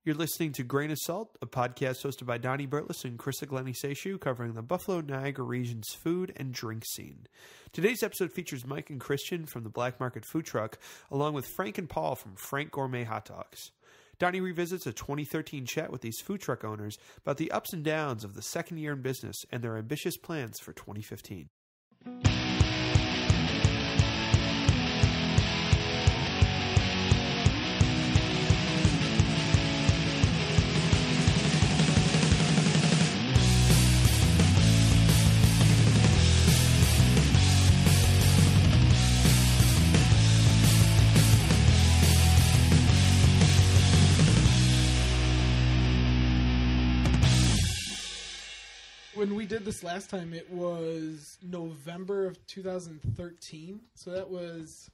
You're listening to Grain of Salt, a podcast hosted by Donnie Bertlis and Krista Glennie-Seishu, covering the Buffalo Niagara region's food and drink scene. Today's episode features Mike and Christian from the Black Market Food Truck, along with Frank and Paul from Frank Gourmet Hot Dogs. Donnie revisits a 2013 chat with these food truck owners about the ups and downs of the second year in business and their ambitious plans for 2015. When we did this last time, it was November of 2013, so that was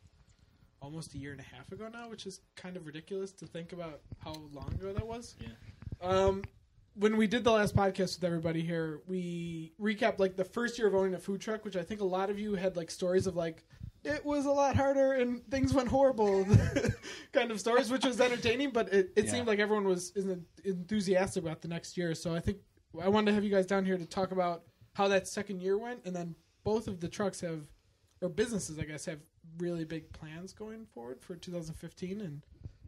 almost a year and a half ago now, which is kind of ridiculous to think about how long ago that was. Yeah. When we did the last podcast with everybody here, we recapped like the first year of owning a food truck, which I think a lot of you had like stories of like, it was a lot harder and things went horrible kind of stories, which was entertaining, but it seemed like everyone was enthusiastic about the next year. So I think I wanted to have you guys down here to talk about how that second year went, and then both of the trucks have, or businesses, I guess, have really big plans going forward for 2015,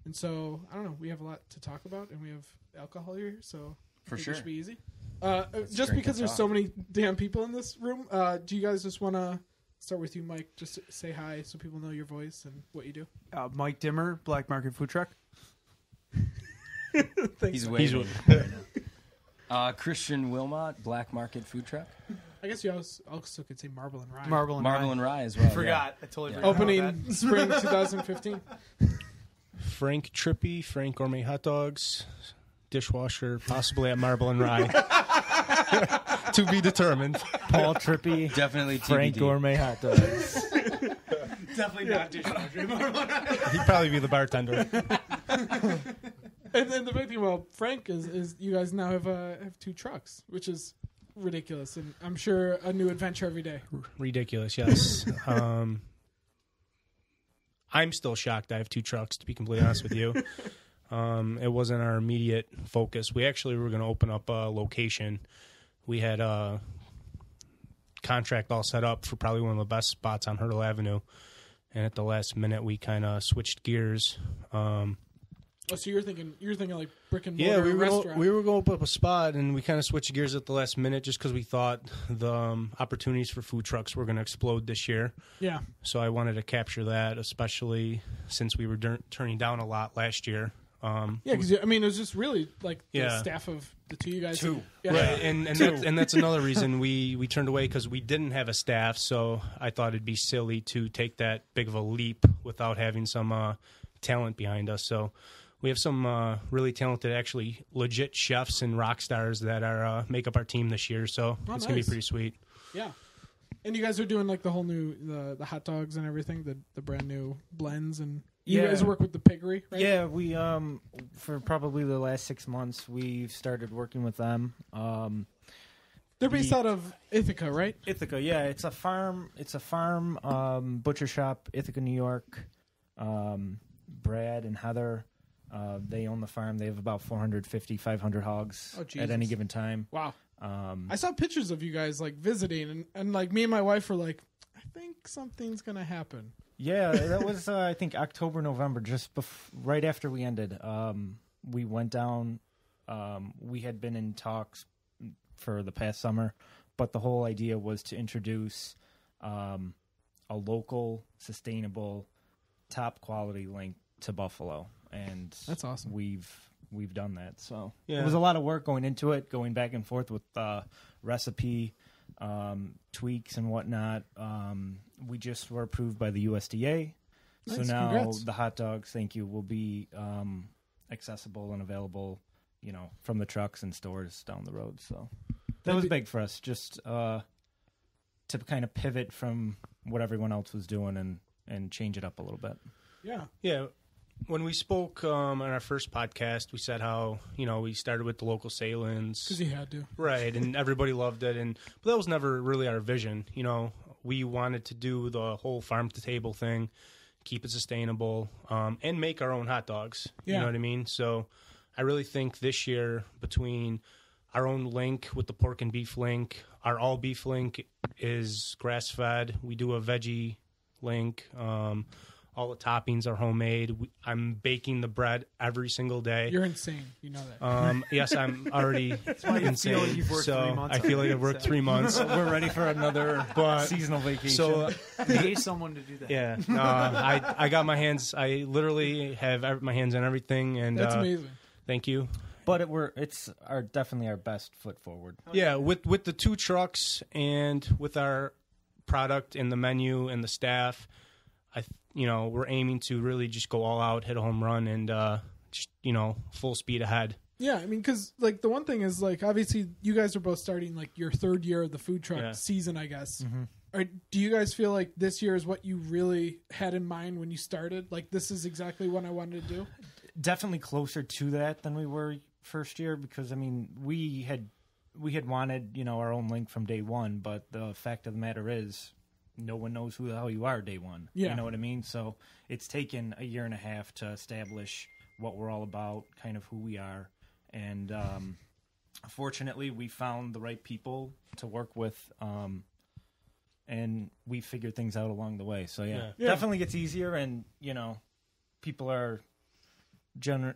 and so I don't know. We have a lot to talk about, and we have alcohol here, so For I think sure. it should be easy. Just because there's so many damn people in this room, do you guys just want to start with you, Mike? Just say hi so people know your voice and what you do. Mike Dimmer, Black Market Food Truck. Thanks. He's waiting. Christian Wilmot, Black Market Food Truck. I guess you also could say Marble and Rye. Marble and Marble Rye. and Rye as well. I forgot. I totally forgot. Opening spring 2015. Frank Trippy, Frank Gourmet Hot Dogs, dishwasher, possibly at Marble and Rye. To be determined. Paul Trippy, Definitely Frank TBD. Gourmet Hot Dogs. Definitely not dishwasher. He'd probably be the bartender. And then the big thing about Frank is you guys now have two trucks, which is ridiculous, and I'm sure a new adventure every day. Ridiculous, yes. I'm still shocked I have two trucks, to be completely honest with you. It wasn't our immediate focus. We actually were going to open up a location. We had a contract all set up for probably one of the best spots on Hurdle Avenue, and at the last minute we kind of switched gears. So you're thinking like brick and mortar restaurant? we were going to open up a spot, and we kind of switched gears at the last minute just because we thought the opportunities for food trucks were going to explode this year. Yeah. So I wanted to capture that, especially since we were turning down a lot last year. Yeah, because it was just really like the Yeah. staff of the two you guys. Two. Yeah. Right, and that's another reason we turned away, because we didn't have a staff. So I thought it'd be silly to take that big of a leap without having some talent behind us. So we have some really talented, actually legit chefs and rock stars that are make up our team this year. So it's gonna be nice. pretty sweet. Yeah. And you guys are doing like the whole new the hot dogs and everything, the brand new blends, and you guys work with the piggery, right? Yeah, we for probably the last 6 months we've started working with them. They're based out of Ithaca, right? Ithaca, yeah, it's a farm butcher shop, Ithaca, New York. Brad and Heather, they own the farm. They have about 450, 500 hogs at any given time. Wow. I saw pictures of you guys like visiting, and like me and my wife were like, I think something's gonna happen. Yeah, that was I think October, November, just right after we ended. We went down. We had been in talks for the past summer, but the whole idea was to introduce a local, sustainable, top quality link to Buffalo, and That's awesome. We've done that. So Yeah. it was a lot of work going into it, going back and forth with recipe tweaks and whatnot. We just were approved by the USDA. So Nice, now congrats. the hot dogs, thank you, will be accessible and available, from the trucks and stores down the road. So that was big for us, just to kind of pivot from what everyone else was doing and change it up a little bit. Yeah. Yeah. When we spoke on our first podcast, we said how, we started with the local Salins. Because you had to. Right, and everybody loved it. But that was never really our vision. We wanted to do the whole farm-to-table thing, keep it sustainable, and make our own hot dogs. You Yeah. know what I mean? So I really think this year, between our own link with the pork and beef link, our all beef link is grass fed. We do a veggie link. All the toppings are homemade. I'm baking the bread every single day. You're insane. You know that. Yes, I'm already insane. feel like you've worked 3 months I feel like I've worked 3 months. We're ready for another seasonal vacation. So You need someone to do that. yeah, I got my hands. I literally have my hands on everything, and That's amazing. thank you. but it's definitely our best foot forward. Yeah, with the 2 trucks and with our product and the menu and the staff, we're aiming to really just go all out, hit a home run, and just full speed ahead. Yeah, I mean, because like the one thing is like obviously you guys are both starting like your 3rd year of the food truck season, I guess. Mm-hmm. Do you guys feel like this year is what you really had in mind when you started? Like this is exactly what I wanted to do. Definitely closer to that than we were first year, because I mean we had wanted our own link from day one, but the fact of the matter is no one knows who the hell you are day one. Yeah. You know what I mean? So it's taken a year and a half to establish what we're all about, kind of who we are. And fortunately, we found the right people to work with, and we figured things out along the way. So, yeah. Definitely gets easier, and, people are, they're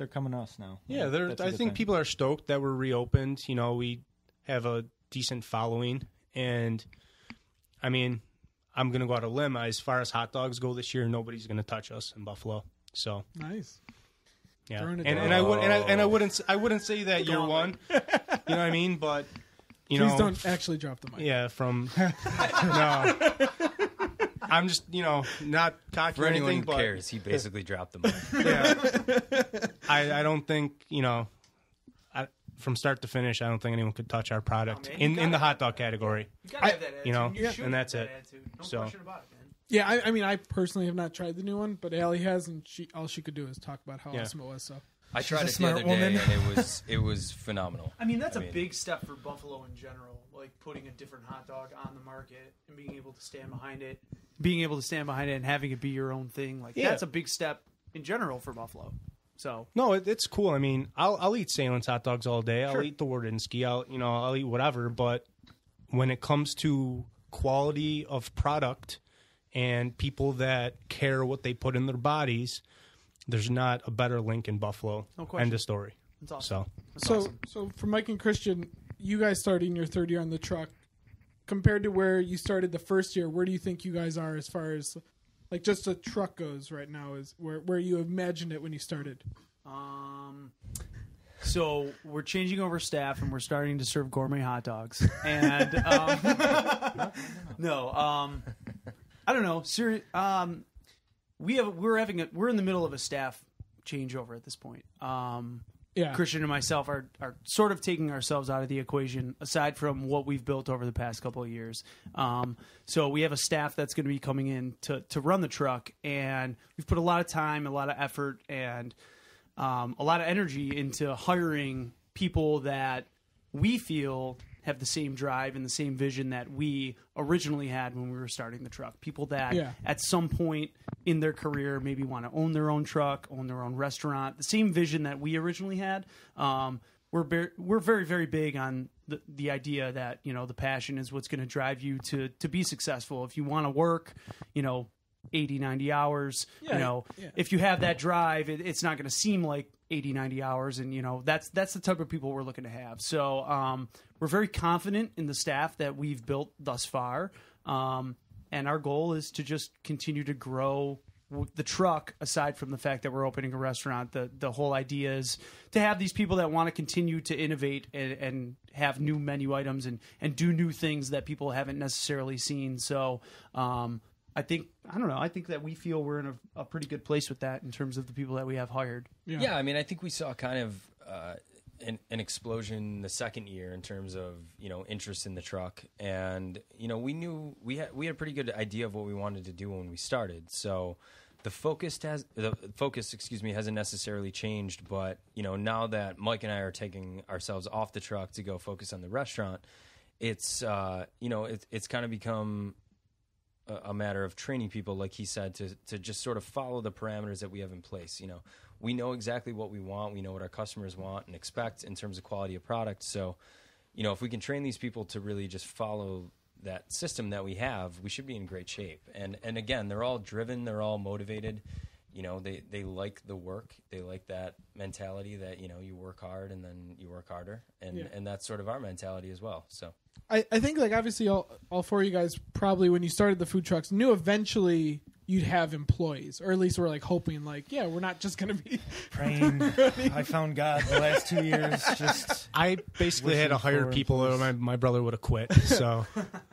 coming to us now. Yeah, I think people are stoked that we're reopened. We have a decent following, and I mean, I'm going to go out on a limb. As far as hot dogs go this year, nobody's going to touch us in Buffalo. So Nice. yeah, Throwing it and down. I wouldn't say that year one. You know what I mean? But Please don't actually drop the mic. Yeah, no. I'm just not cocky For or anyone anything, who but cares, he basically dropped the mic. yeah, I don't think from start to finish, I don't think anyone could touch our product in the hot dog category. You gotta have that attitude. You should and that's have it. that attitude. No So- question about it, man. Yeah, I mean, I personally have not tried the new one, but Allie has, and all she could do is talk about how awesome it was. So I tried a it the smart other woman. day, and it was phenomenal. I mean, that's a big step for Buffalo in general, like putting a different hot dog on the market and being able to stand behind it. Being able to stand behind it and having it be your own thing, like that's a big step in general for Buffalo. So No, it's cool. I mean, I'll eat Salen's hot dogs all day. I'll eat the Wardinsky. I'll eat whatever. But when it comes to quality of product and people that care what they put in their bodies, there's not a better link in Buffalo. No question. End of story. that's awesome. So for Mike and Christian, you guys starting your 3rd year on the truck, compared to where you started the first year, where do you think you guys are as far as like just the truck goes right now? Is where you imagined it when you started? So we're changing over staff and we're starting to serve gourmet hot dogs. And I don't know. We're in the middle of a staff changeover at this point. Yeah. Christian and myself are sort of taking ourselves out of the equation, aside from what we've built over the past couple of years. So we have a staff that's going to be coming in to run the truck, and we've put a lot of time, a lot of effort, and a lot of energy into hiring people that we feel have the same drive and the same vision that we originally had when we were starting the truck. People that at some point in their career maybe want to own their own truck, own their own restaurant, the same vision that we originally had. We're very, very big on the idea that, the passion is what's going to drive you to be successful. If you want to work, 80, 90 hours, if you have that drive, it's not going to seem like 80, 90 hours. And, that's the type of people we're looking to have. So we're very confident in the staff that we've built thus far. And our goal is to just continue to grow the truck, aside from the fact that we're opening a restaurant. The whole idea is to have these people that want to continue to innovate and have new menu items and do new things that people haven't necessarily seen. So I think that we feel we're in a pretty good place with that in terms of the people that we have hired. Yeah, I mean, I think we saw kind of an explosion the second year in terms of interest in the truck, and we knew we had a pretty good idea of what we wanted to do when we started. So the focus hasn't necessarily changed, but now that Mike and I are taking ourselves off the truck to go focus on the restaurant, it's it's kind of become a matter of training people, like he said, to just sort of follow the parameters that we have in place. we know exactly what we want. We know what our customers want and expect in terms of quality of product. So, you know, if we can train these people to really just follow that system that we have, we should be in great shape. And again, they're all driven. They're all motivated. You know, they like the work. They like that mentality that, you know, you work hard and then you work harder. And that's sort of our mentality as well. So I think, like, obviously all four of you guys probably, when you started the food trucks, knew eventually you'd have employees, or at least we're like hoping, like, yeah, we're not just going to be praying. I found God the last 2 years. Just I basically had to hire people, or my brother would have quit. So,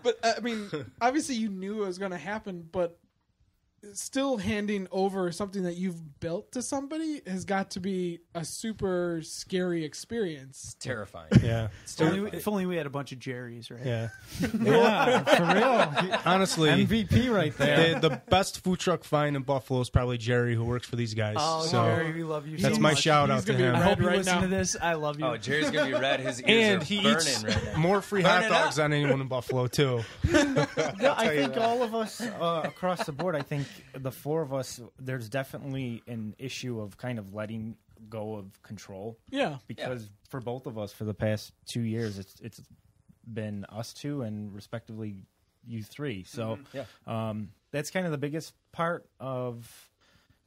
but I mean, obviously you knew it was going to happen, but still handing over something that you've built to somebody has got to be a super scary experience. terrifying. yeah. If only we had a bunch of Jerry's, right? Yeah. yeah, for real. Honestly, MVP right there. the best food truck find in Buffalo is probably Jerry, who works for these guys. Oh, so Jerry, we love you. that's so my much. shout He's out to gonna be him. I hope you right listen now. to this. I love you. Oh, Jerry's going to be red. His ears And are he burning eats right now. more free Burn hot it dogs up. than anyone in Buffalo too. Yeah, I think all of us across the board, I think the four of us, there's definitely an issue of kind of letting go of control. Yeah. Because for both of us, for the past 2 years, it's been us two and respectively you three. So that's kind of the biggest part of,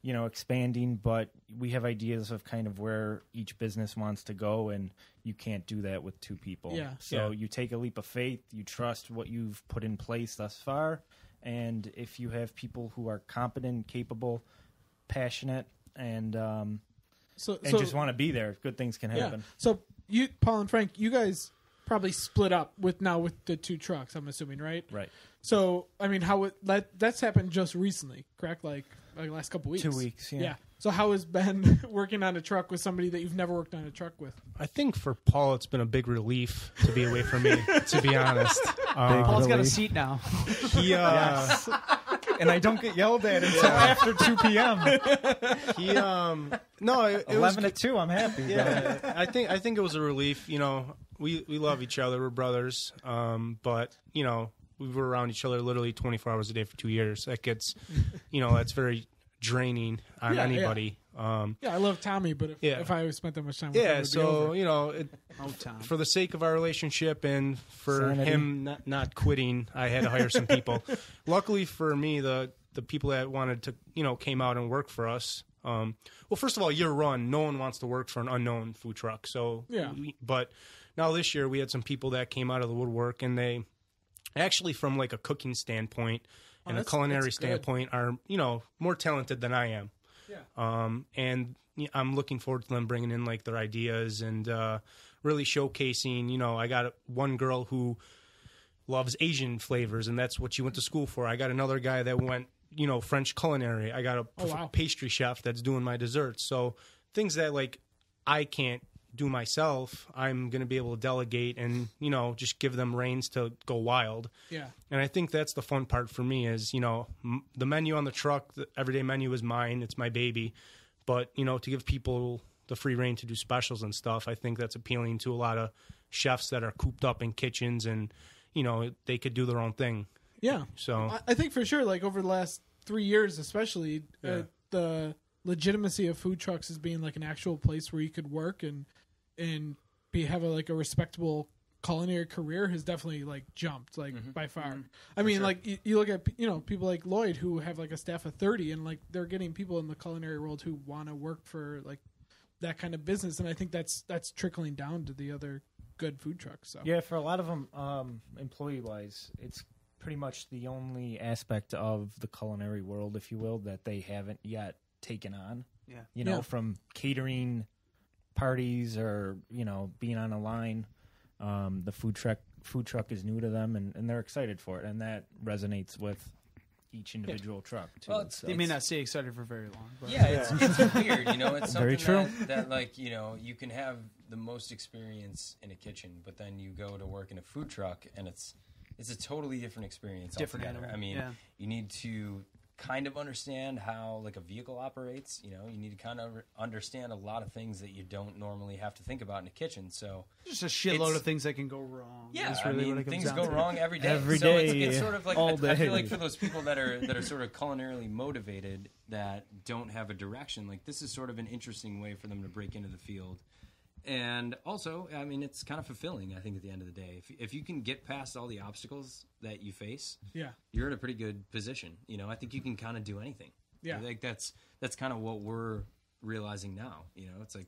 you know, expanding, but we have ideas of kind of where each business wants to go, and you can't do that with two people. Yeah. So you take a leap of faith, you trust what you've put in place thus far, and if you have people who are competent, capable, passionate, and just want to be there, good things can happen. Yeah. So you, Paul and Frank, you guys probably split up with the two trucks, I'm assuming, right? Right. So, I mean, that's happened just recently, correct? Like last couple weeks. 2 weeks, yeah. So how has Ben working on a truck with somebody that you've never worked on a truck with? I think for Paul, it's been a big relief to be away from me, to be honest. Paul's got a Really? seat now. He, And I don't get yelled at until after 2 p.m. no, it was 11 to 2, I'm happy. yeah, I think it was a relief. You know, we love each other. We're brothers. But you know, we were around each other literally 24 hours a day for 2 years. That gets, you know, that's very draining on anybody. Yeah, I love Tommy, but if I spent that much time with him, it would be so over. you know, Tom. for the sake of our relationship and for Sanity. him not quitting, I had to hire some people. Luckily for me, the people that wanted to, you know, came out and worked for us. Well, first of all, year run, no one wants to work for an unknown food truck. So, but now this year we had some people that came out of the woodwork, and they actually, from like a cooking standpoint and a culinary standpoint, are, you know, more talented than I am. Yeah. And I'm looking forward to them bringing in like their ideas and really showcasing. You know, I got one girl who loves Asian flavors, and that's what she went to school for. I got another guy that went, you know, French culinary. I got a pastry chef that's doing my desserts. So things that like I can't do myself, I'm going to be able to delegate and, you know, just give them reins to go wild. Yeah. And I think that's the fun part for me is, you know, the menu on the truck, the everyday menu is mine. It's my baby. But, you know, to give people the free reign to do specials and stuff, I think that's appealing to a lot of chefs that are cooped up in kitchens and, you know, they could do their own thing. Yeah. So I think for sure, like over the last 3 years, especially, the legitimacy of food trucks as being like an actual place where you could work and have a respectable culinary career has definitely like jumped by far. I mean, like you look at, you know, people like Lloyd who have like a staff of 30, and like they're getting people in the culinary world who want to work for like that kind of business, and I think that's trickling down to the other good food trucks. So Yeah, for a lot of them, employee-wise, it's pretty much the only aspect of the culinary world, if you will, that they haven't yet taken on. Yeah. You know, from catering parties or, you know, being on a line. The food truck is new to them, and they're excited for it, and that resonates with each individual truck too. Well, They may not stay excited for very long. But. Yeah, it's weird, you know. It's Very something true. that, like, you know, you can have the most experience in a kitchen, but then you go to work in a food truck, and it's a totally different experience Different altogether. animal, I mean, you need to kind of understand how like a vehicle operates. You know, you need to kind of understand a lot of things that you don't normally have to think about in a kitchen. So just a shitload of things that can go wrong. Yeah, is really what it comes things down go to. wrong every day. Every so day, it's sort of like all I day. feel like for those people that are sort of culinarily motivated that don't have a direction, like this is sort of an interesting way for them to break into the field. And also, I mean, it's kind of fulfilling, I think, at the end of the day. If you can get past all the obstacles that you face, you're in a pretty good position. You know, I think you can kind of do anything. Yeah. I think that's kind of what we're realizing now. You know, it's like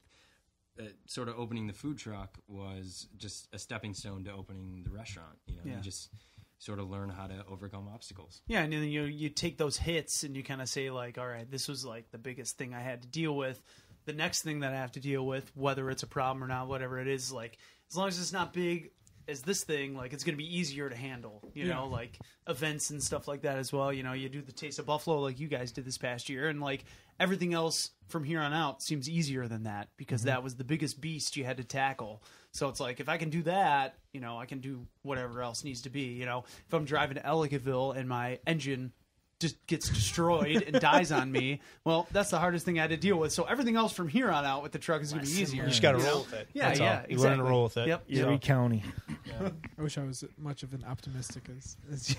sort of opening the food truck was just a stepping stone to opening the restaurant. You know, you just sort of learn how to overcome obstacles. Yeah, and then you take those hits and you kind of say, like, all right, this was like the biggest thing I had to deal with. The next thing that I have to deal with, whether it's a problem or not, whatever it is, like, as long as it's not big as this thing, like, it's going to be easier to handle, you know, like events and stuff like that as well. You know, you do the Taste of Buffalo like you guys did this past year, and like everything else from here on out seems easier than that because that was the biggest beast you had to tackle. So it's like, if I can do that, you know, I can do whatever else needs to be. You know, if I'm driving to Ellicottville and my engine just gets destroyed and dies on me, well, that's the hardest thing I had to deal with. So everything else from here on out with the truck is going to be easier. You just got to roll with it. Yeah, That's all. yeah, You learn to exactly. roll with it. Yep. Erie County. I wish I was much of an optimistic as you.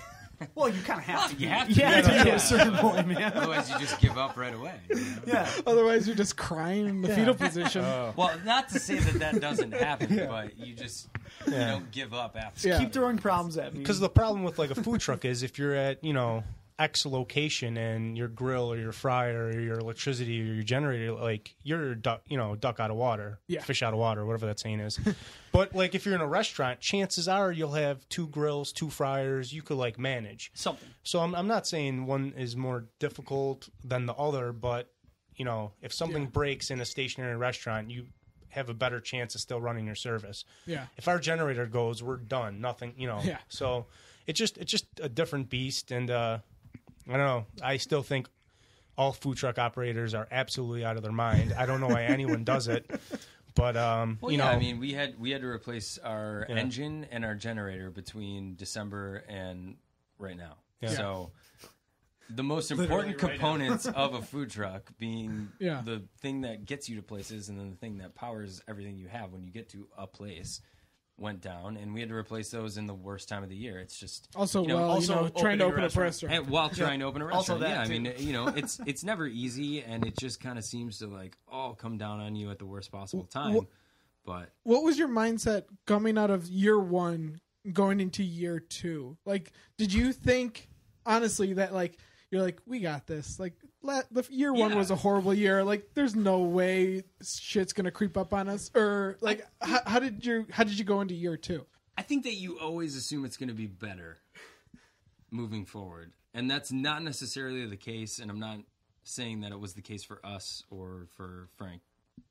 Well, you kind of have to. You have to. Yeah, to a certain point, man. Otherwise, you just give up right away. You know? Yeah. Otherwise, you're just crying in the fetal position. Well, not to say that doesn't happen, but you just you don't give up after. Yeah. Keep throwing problems at me. Because the problem with like a food truck is if you're at, you know, X location and your grill or your fryer or your electricity or your generator, like you're duck out of water, fish out of water, whatever that saying is. But like if you're in a restaurant, chances are you'll have 2 grills, 2 fryers. You could like manage something. So I'm not saying one is more difficult than the other, but you know, if something breaks in a stationary restaurant, you have a better chance of still running your service. Yeah. If our generator goes, we're done. Nothing, you know. Yeah. So it's just a different beast, and I don't know. I still think all food truck operators are absolutely out of their mind. I don't know why anyone does it, but you know, I mean, we had to replace our engine and our generator between December and right now. Yeah. So the most important components of a food truck being the thing that gets you to places and then the thing that powers everything you have when you get to a place went down, and we had to replace those in the worst time of the year. It's just Also, trying to open a restaurant. and while trying to open a restaurant. that, I too. mean, you know, it's never easy, and it just kind of seems to like all come down on you at the worst possible time. But What was your mindset coming out of year 1 going into year 2? Like, did you think honestly that like you're like, we got this? Like, the year 1 was a horrible year. Like, there's no way shit's gonna creep up on us. Or like, how did you go into year 2? I think that you always assume it's going to be better moving forward, and that's not necessarily the case. And I'm not saying that it was the case for us or for Frank,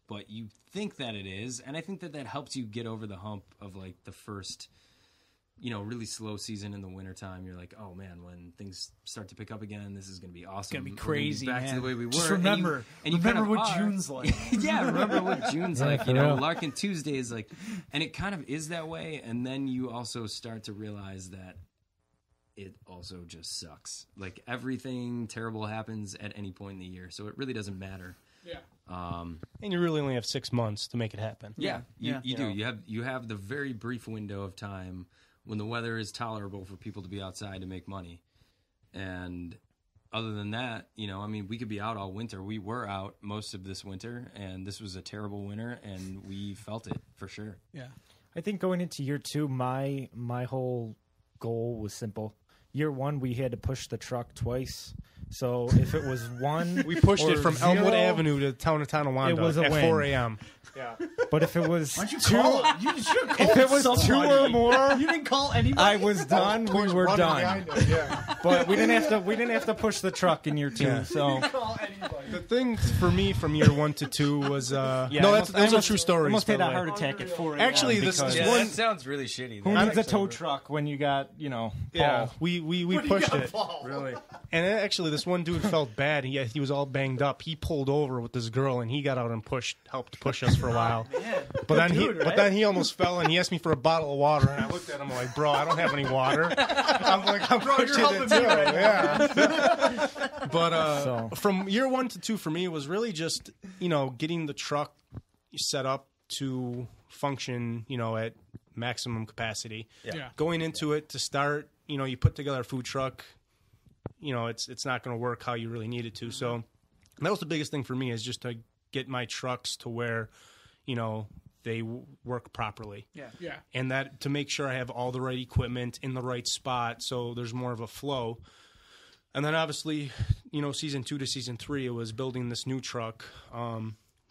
but you think that it is, and I think that helps you get over the hump of like the first, you know, really slow season in the wintertime. You're like, oh man, when things start to pick up again, this is going to be awesome. It's going to be We're gonna crazy, back man. to the way we were. Just remember, and you remember kind of what are. June's like. Yeah, remember what June's like. for You know, real. Larkin Tuesday is like, and it kind of is that way. And then you also start to realize that it also just sucks. Like everything terrible happens at any point in the year, so it really doesn't matter. Yeah. and you really only have 6 months to make it happen. You Yeah. do. You have the very brief window of time when the weather is tolerable for people to be outside to make money. And other than that, you know, I mean, we could be out all winter. We were out most of this winter, and this was a terrible winter, and we felt it for sure. Yeah. I think going into year 2, my whole goal was simple. Year 1, we had to push the truck twice. So if it was 1, We pushed it or from 0, Elmwood Avenue to town of Tonawanda It was a at win. 4 a.m. But if it was You 2, should have if it was 2 or more, You didn't call anybody. I was done. We were done. But we didn't have to push the truck in year 2. Yeah. So call anybody. The thing for me from year 1 to 2 was yeah, those are true stories. Almost by had the a way. heart attack at 4 a.m. Actually, this because is Yeah, one. that sounds really shitty. who though. needs a tow truck when you got Paul? Yeah, we pushed it. Really? And actually, this this one dude felt bad. He was all banged up. He pulled over with this girl, and he got out and helped push us for a while. But then he almost fell, and he asked me for a bottle of water, and I looked at him like, bro, I don't have any water. I'm like, I'm pushing it too. Yeah. But from year 1 to 2 for me, it was really just, getting the truck set up to function, at maximum capacity. Yeah. Going into it to start, you put together a food truck, it's not going to work how you really need it to. So that was the biggest thing for me, is just to get my trucks to where, they work properly. Yeah. Yeah. And that to make sure I have all the right equipment in the right spot, so there's more of a flow. And then obviously, season 2 to season 3, it was building this new truck,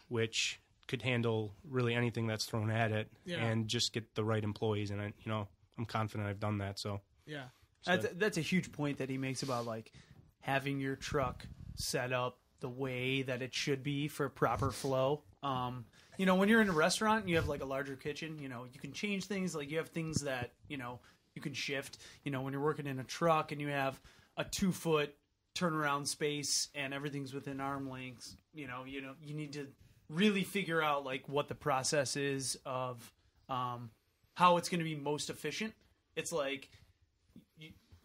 which could handle really anything that's thrown at it, and just get the right employees. And I'm confident I've done that. So Yeah. That's a huge point that he makes about like having your truck set up the way that it should be for proper flow. When you're in a restaurant and you have like a larger kitchen, you can change things. Like you have things that, you can shift. When you're working in a truck and you have a 2-foot turnaround space and everything's within arm lengths, you need to really figure out like what the process is of how it's going to be most efficient. It's like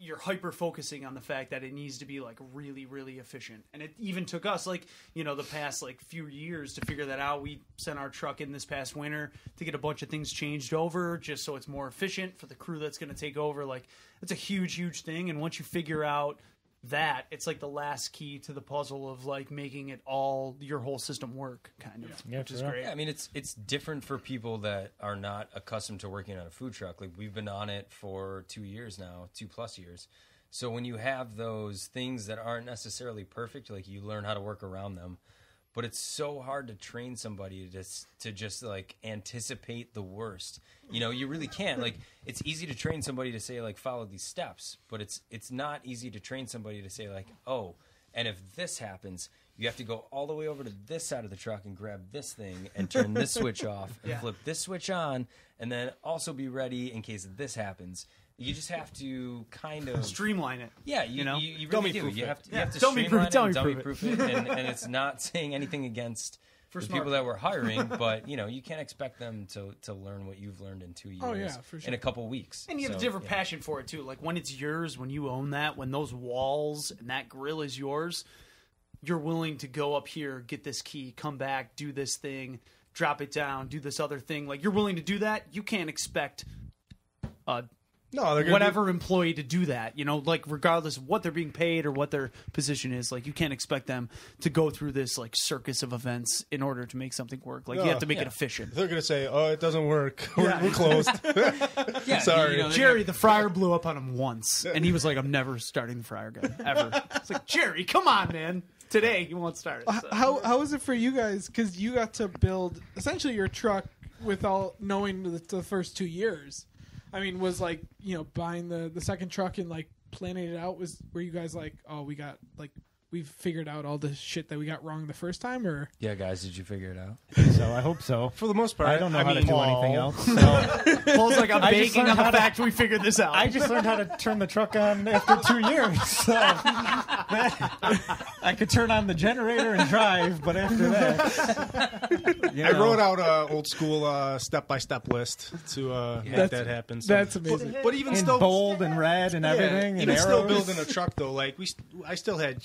you're hyper focusing on the fact that it needs to be like really, really efficient. And it even took us like, the past like few years to figure that out. We sent our truck in this past winter to get a bunch of things changed over just so it's more efficient for the crew that's going to take over. Like it's a huge, huge thing. And once you figure out that, it's like the last key to the puzzle of like making it all, your whole system work kind of, which is great. Yeah, I mean, it's different for people that are not accustomed to working on a food truck. Like we've been on it for 2 years now, 2+ years. So when you have those things that aren't necessarily perfect, like you learn how to work around them. But it's so hard to train somebody to just like anticipate the worst. You really can't. Like it's easy to train somebody to say like follow these steps, but it's not easy to train somebody to say like, oh, and if this happens, you have to go all the way over to this side of the truck and grab this thing and turn this switch off and flip this switch on, and then also be ready in case this happens. You just have to kind of streamline it. Yeah, you really do. You have to Dummy streamline it and dummy dummy-proof it, and it's not saying anything against the people that we're hiring, but you can't expect them to learn what you've learned in 2 years for sure. in a couple weeks. And you have a different passion for it too. Like when it's yours, when you own that, when those walls and that grill is yours, you're willing to go up here, get this key, come back, do this thing, drop it down, do this other thing. Like you're willing to do that. You can't expect whatever employee to do that, like regardless of what they're being paid or what their position is, like you can't expect them to go through this like circus of events in order to make something work. Like you have to make it efficient. They're going to say, oh, it doesn't work. We're closed. Sorry. Jerry, the fryer blew up on him once and he was like, I'm never starting the fryer again, ever. It's like, Jerry, come on, man. Today you won't start it. So. How is it for you guys? Because you got to build essentially your truck without knowing the first 2 years. I mean, was like, buying the second truck and like planning it out, were you guys like, oh, we've figured out all the shit that we got wrong the first time, or? Yeah, guys, did you figure it out? So I hope so. For the most part. I don't know how to do anything else. So. Paul's like, I'm baking on the fact we figured this out. I just learned how to turn the truck on after 2 years. So I could turn on the generator and drive, but after that, I wrote out an old school step-by-step list to make that happen. So. That's amazing. But even in still, bold and red and everything. Even and still arrows. building a truck though, like I still had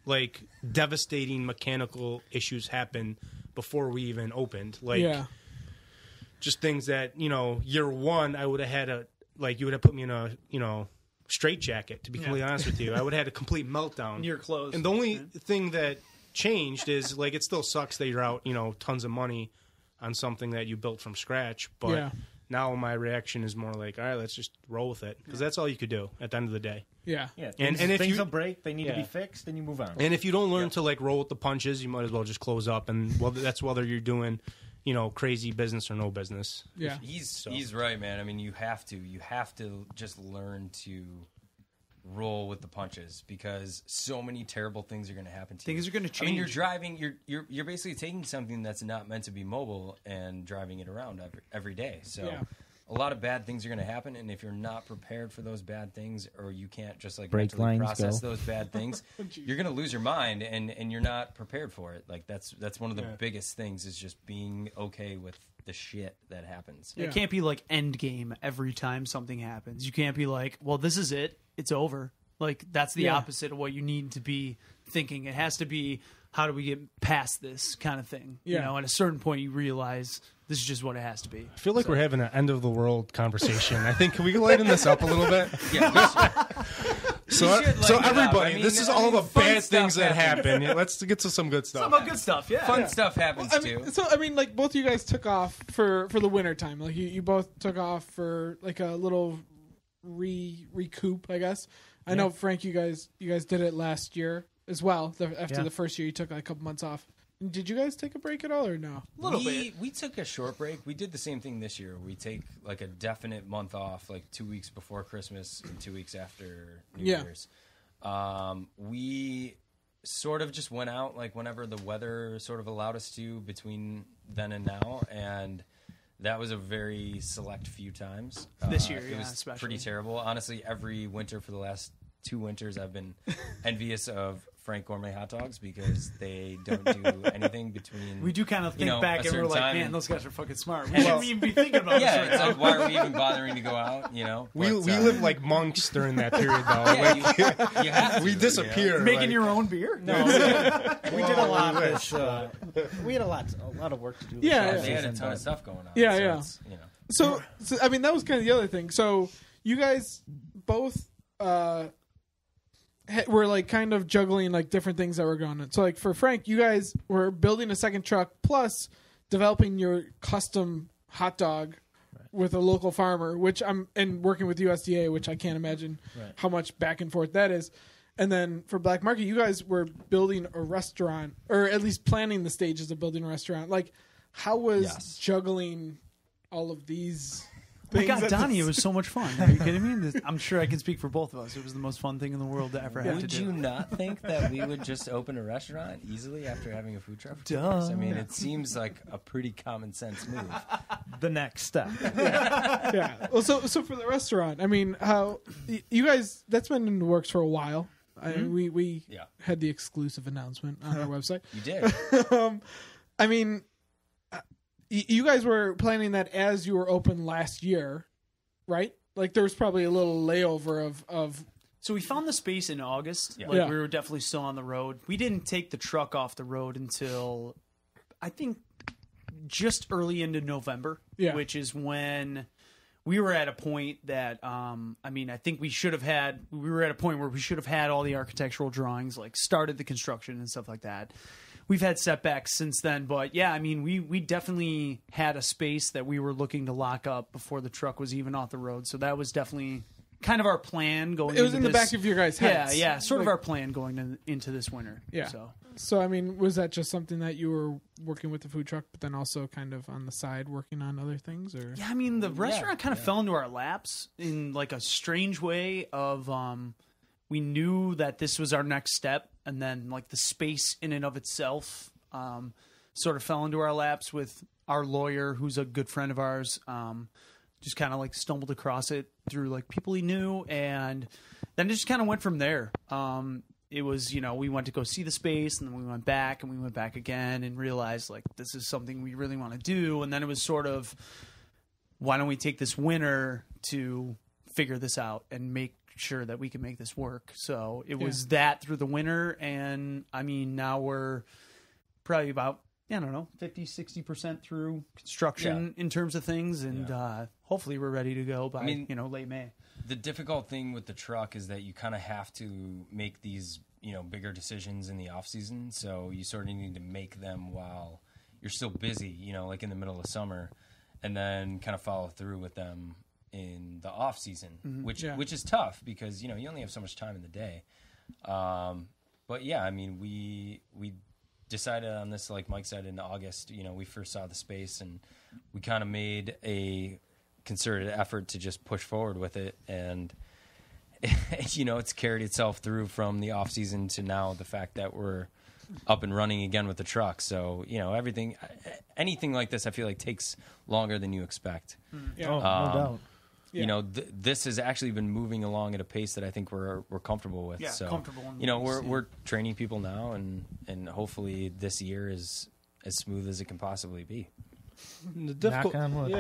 like devastating mechanical issues happen before we even opened. Like just things that, year one I would have had you would have put me in a, straight jacket, to be completely honest with you. I would have had a complete meltdown. Your clothes. And the only thing that changed is like it still sucks that you're out, tons of money on something that you built from scratch, but now my reaction is more like, all right, let's just roll with it, because that's all you could do at the end of the day. Yeah. And if things will break, they need to Yeah. be fixed, and you move on. And if you don't learn to like roll with the punches, you might as well just close up. And that's whether you're doing, crazy business or no business. Yeah. He's right, man. I mean, you have to just learn to roll with the punches, because so many terrible things are going to happen to you. Things are going to change. I mean, you're driving. You're basically taking something that's not meant to be mobile and driving it around every day. So a lot of bad things are going to happen, and if you're not prepared for those bad things, or you can't just like Brake mentally lines process go. those bad things, you're going to lose your mind, and you're not prepared for it. Like that's one of the biggest things is just being okay with the shit that happens. Yeah. It can't be like end game every time something happens. You can't be like, well, this is it. It's over. Like that's the opposite of what you need to be thinking. It has to be, how do we get past this kind of thing? Yeah. You know, at a certain point you realize this is just what it has to be. I feel like we're having an end of the world conversation. I think, can we lighten this up a little bit? Yeah, So lighten it up. everybody, I mean, this is I all mean, the fun bad stuff things that happens. happen. Yeah, let's get to some good stuff. Some good stuff, yeah. Fun stuff happens I mean, too. so I mean, like both of you guys took off for the winter time. Like you both took off for like a little recoup, I guess. I know, Frank, you guys did it last year as well. After the first year, you took like a couple months off. Did you guys take a break at all, or no? A little bit. We took a short break. We did the same thing this year. We take like a definite month off, like 2 weeks before Christmas and 2 weeks after New Year's. We sort of just went out like whenever the weather sort of allowed us to between then and now, and that was a very select few times. This year, it yeah, was especially. pretty terrible. Honestly, every winter for the last 2 winters, I've been envious of Frank Gourmet hot dogs because they don't do anything between. We do kind of think know, back a and we're certain like, time man, and- those guys are fucking smart. We shouldn't even be thinking about this Yeah, right it's now. like, why are we even bothering to go out? You know, We But, live like monks during that period, though. yeah, Like, you have to, we you know? disappear. Making like- your own beer? No, we did a lot this. We had a lot of work to do. Yeah, this They had a offseason, ton of but- stuff going on. Yeah, so yeah. it's, you know. So I mean, that was kind of the other thing. So you guys both were like kind of juggling like different things that were going on. So like for Frank, you guys were building a second truck plus developing your custom hot dog with a local farmer, and working with USDA, which I can't imagine how much back and forth that is. And then for Black Market, you guys were building a restaurant, or at least planning the stages of building a restaurant. Like, how was juggling all of these Oh my things? God, at Donnie, the- it was so much fun. Are you kidding me? I'm sure I can speak for both of us. It was the most fun thing in the world to ever have to Would do. you not think that we would just open a restaurant easily after having a food truck? for 2 Duh. years? I mean, it seems like a pretty common sense move. the next step. Yeah. Well, so for the restaurant, I mean, how you guys? That's been in the works for a while. We Yeah. had the exclusive announcement on our website. You did. I mean, you guys were planning that as you were open last year, right? Like there was probably a little layover of So we found the space in August. Yeah. Like Yeah. we were definitely still on the road. We didn't take the truck off the road until I think just early into November, which is when we were at a point that I mean, I think we were at a point where we should have had all the architectural drawings, like started the construction and stuff like that. We've had setbacks since then, but yeah, I mean, we definitely had a space that we were looking to lock up before the truck was even off the road. So that was definitely kind of our plan going. it was into in the this- back of your guys' heads. Yeah, sort of Like- our plan going into this winter. Yeah. So So I mean, was that just something that you were working with the food truck, but then also kind of on the side working on other things, or yeah, I mean, the restaurant kind of fell into our laps in like a strange way of we knew that this was our next step, and then like the space in and of itself sort of fell into our laps with our lawyer, who's a good friend of ours. Just kind of like stumbled across it through like people he knew, and then it just kind of went from there. It was, we went to go see the space, and then we went back, and we went back again, and realized like this is something we really want to do. And then it was sort of, why don't we take this winter to figure this out and make sure that we can make this work? So it was that through the winter, and I mean now we're probably about 50-60% through construction in terms of things, and hopefully we're ready to go by late May. The difficult thing with the truck is that you kind of have to make these, bigger decisions in the off season. So you sort of need to make them while you're still busy, like in the middle of summer, and then kind of follow through with them in the off season, which is tough because, you only have so much time in the day. But yeah, I mean, we decided on this, like Mike said, in August. We first saw the space, and we kind of made a concerted effort to just push forward with it, and it's carried itself through from the off season to now. The fact that we're up and running again with the truck. So anything like this, I feel like takes longer than you expect. Yeah. No doubt. You know, this has actually been moving along at a pace that I think we're comfortable with. Yeah, so, comfortable in the you know, pace, we're training people now, and hopefully this year is as smooth as it can possibly be. The difficult, Knock on wood.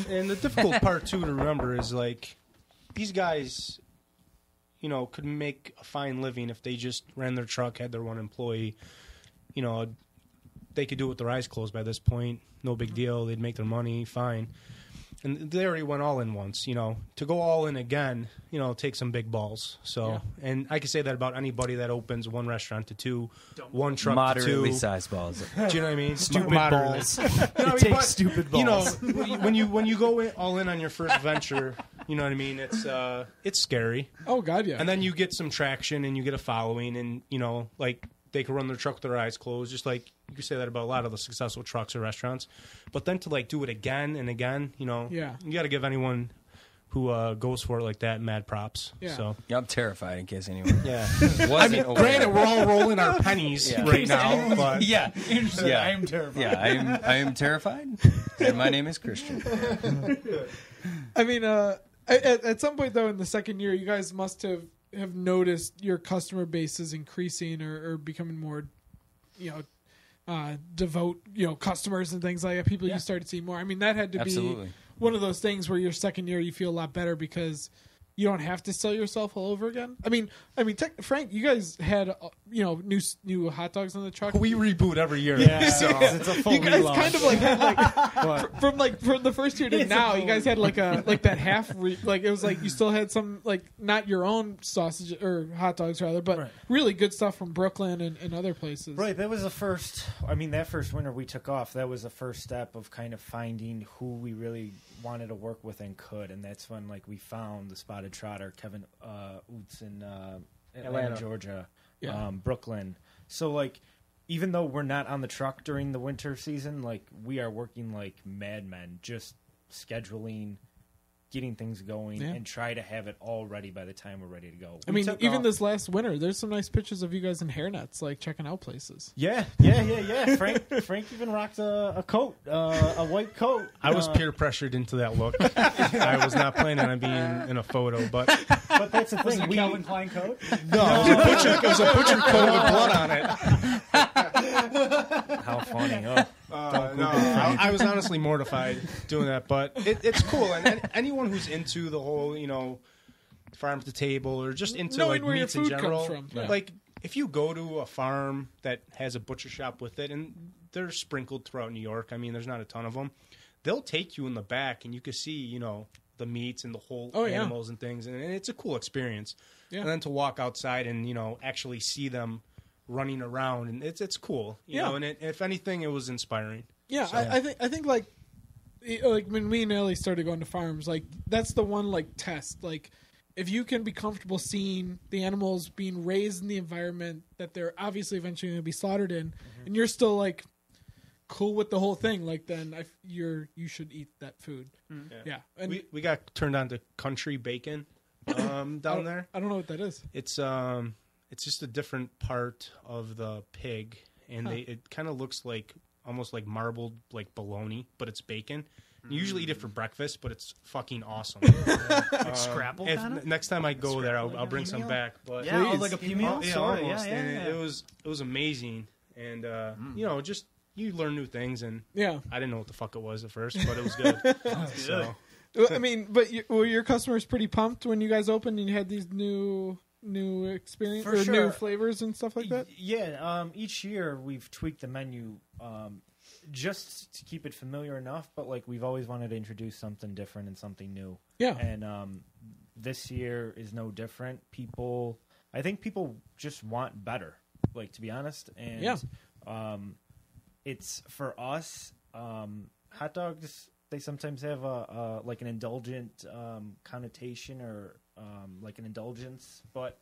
and the difficult part too to remember is like these guys, you know, could make a fine living if they just ran their truck, had their one employee. You know, they could do it with their eyes closed by this point. No big deal. They'd make their money fine. And they already went all in once, you know. To go all in again, you know, take some big balls. So, and I can say that about anybody that opens one restaurant to two, one truck Moderately to two. sized balls. Do you know what I mean? Stupid Moderately. balls. You know, It takes stupid balls. You know, when you go all in on your first venture, you know what I mean. It's scary, Oh God, yeah. and then you get some traction and you get a following, and you know, like they can run their truck with their eyes closed, just like you can say that about a lot of the successful trucks or restaurants. But then to like do it again and again, you know, Yeah. you got to give anyone who goes for it like that mad props. Yeah. So Yeah, I'm terrified in case anyone yeah, wasn't aware. granted, we're all rolling our pennies Yeah. right now, but Yeah, yeah. I am terrified. Yeah, I am terrified, and my name is Christian. I mean, at some point though, in the second year, you guys must have noticed your customer base is increasing or becoming more, you know, devout, you know, customers and things like that. People you started seeing more. I mean, that had to Absolutely. be one of those things where your second year you feel a lot better because you don't have to sell yourself all over again. I mean, Frank, you guys had you know new hot dogs on the truck. we reboot every year. Yeah, So it's a full You guys relaunch. kind of like had like from the first year to now, you guys had like that half like it was like you still had some like not your own sausage or hot dogs rather, but Right. really good stuff from Brooklyn and other places. Right, that was the first. I mean, that first winter we took off. That was the first step of kind of finding who we really wanted to work with and could, and that's when like we found the Spotted Trotter, Kevin Oots in Atlanta, Georgia, Yeah. Brooklyn. So like, even though we're not on the truck during the winter season, like we are working like madmen, just scheduling, getting things going, and try to have it all ready by the time we're ready to go. I We mean, took even off- this last winter, there's some nice pictures of you guys in hairnets, like checking out places. Yeah. Frank even rocked a coat, a white coat. I was peer pressured into that look. I was not planning on being in a photo, but But that's the Was thing. it a Calvin Klein coat? no, it was a butcher coat with blood on it. How funny! Oh. No, I was honestly mortified doing that, but it's cool. And anyone who's into the whole, you know, farm to table or just into Knowing like where your meats in food comes general, from. Yeah. like if you go to a farm that has a butcher shop with it, and they're sprinkled throughout New York. I mean, there's not a ton of them. They'll take you in the back, and you can see, you know, the meats and the whole animals and things, and it's a cool experience. Yeah. And then to walk outside and, you know, actually see them running around, and it's cool, you know. And if anything, it was inspiring. Yeah, So- I think like when me and Ellie started going to farms, like that's the one like test. Like if you can be comfortable seeing the animals being raised in the environment that they're obviously eventually going to be slaughtered in, and you're still like cool with the whole thing, like then you should eat that food. Yeah, and We got turned on to country bacon down there. I don't know what that is. It's just a different part of the pig, and it kind of looks like almost like marbled like bologna, but it's bacon. You usually eat it for breakfast, but it's fucking awesome. Scrapple If kinda? next time I go there, I'll bring some meal? back. But Yeah, like a pea meal? yeah, Sorta, almost. yeah, And yeah. it was amazing, and you know, just you learn new things, and Yeah, I didn't know what the fuck it was at first, but it was good. So I mean, but were your customers pretty pumped when you guys opened and you had these new experience For or new sure. flavors and stuff like that? Yeah, each year we've tweaked the menu just to keep it familiar enough, but like we've always wanted to introduce something different and something new. Yeah. And this year is no different. I think people just want better, like to be honest. And Yeah. it's for us, hot dogs, they sometimes have a like an indulgent connotation or like an indulgence, but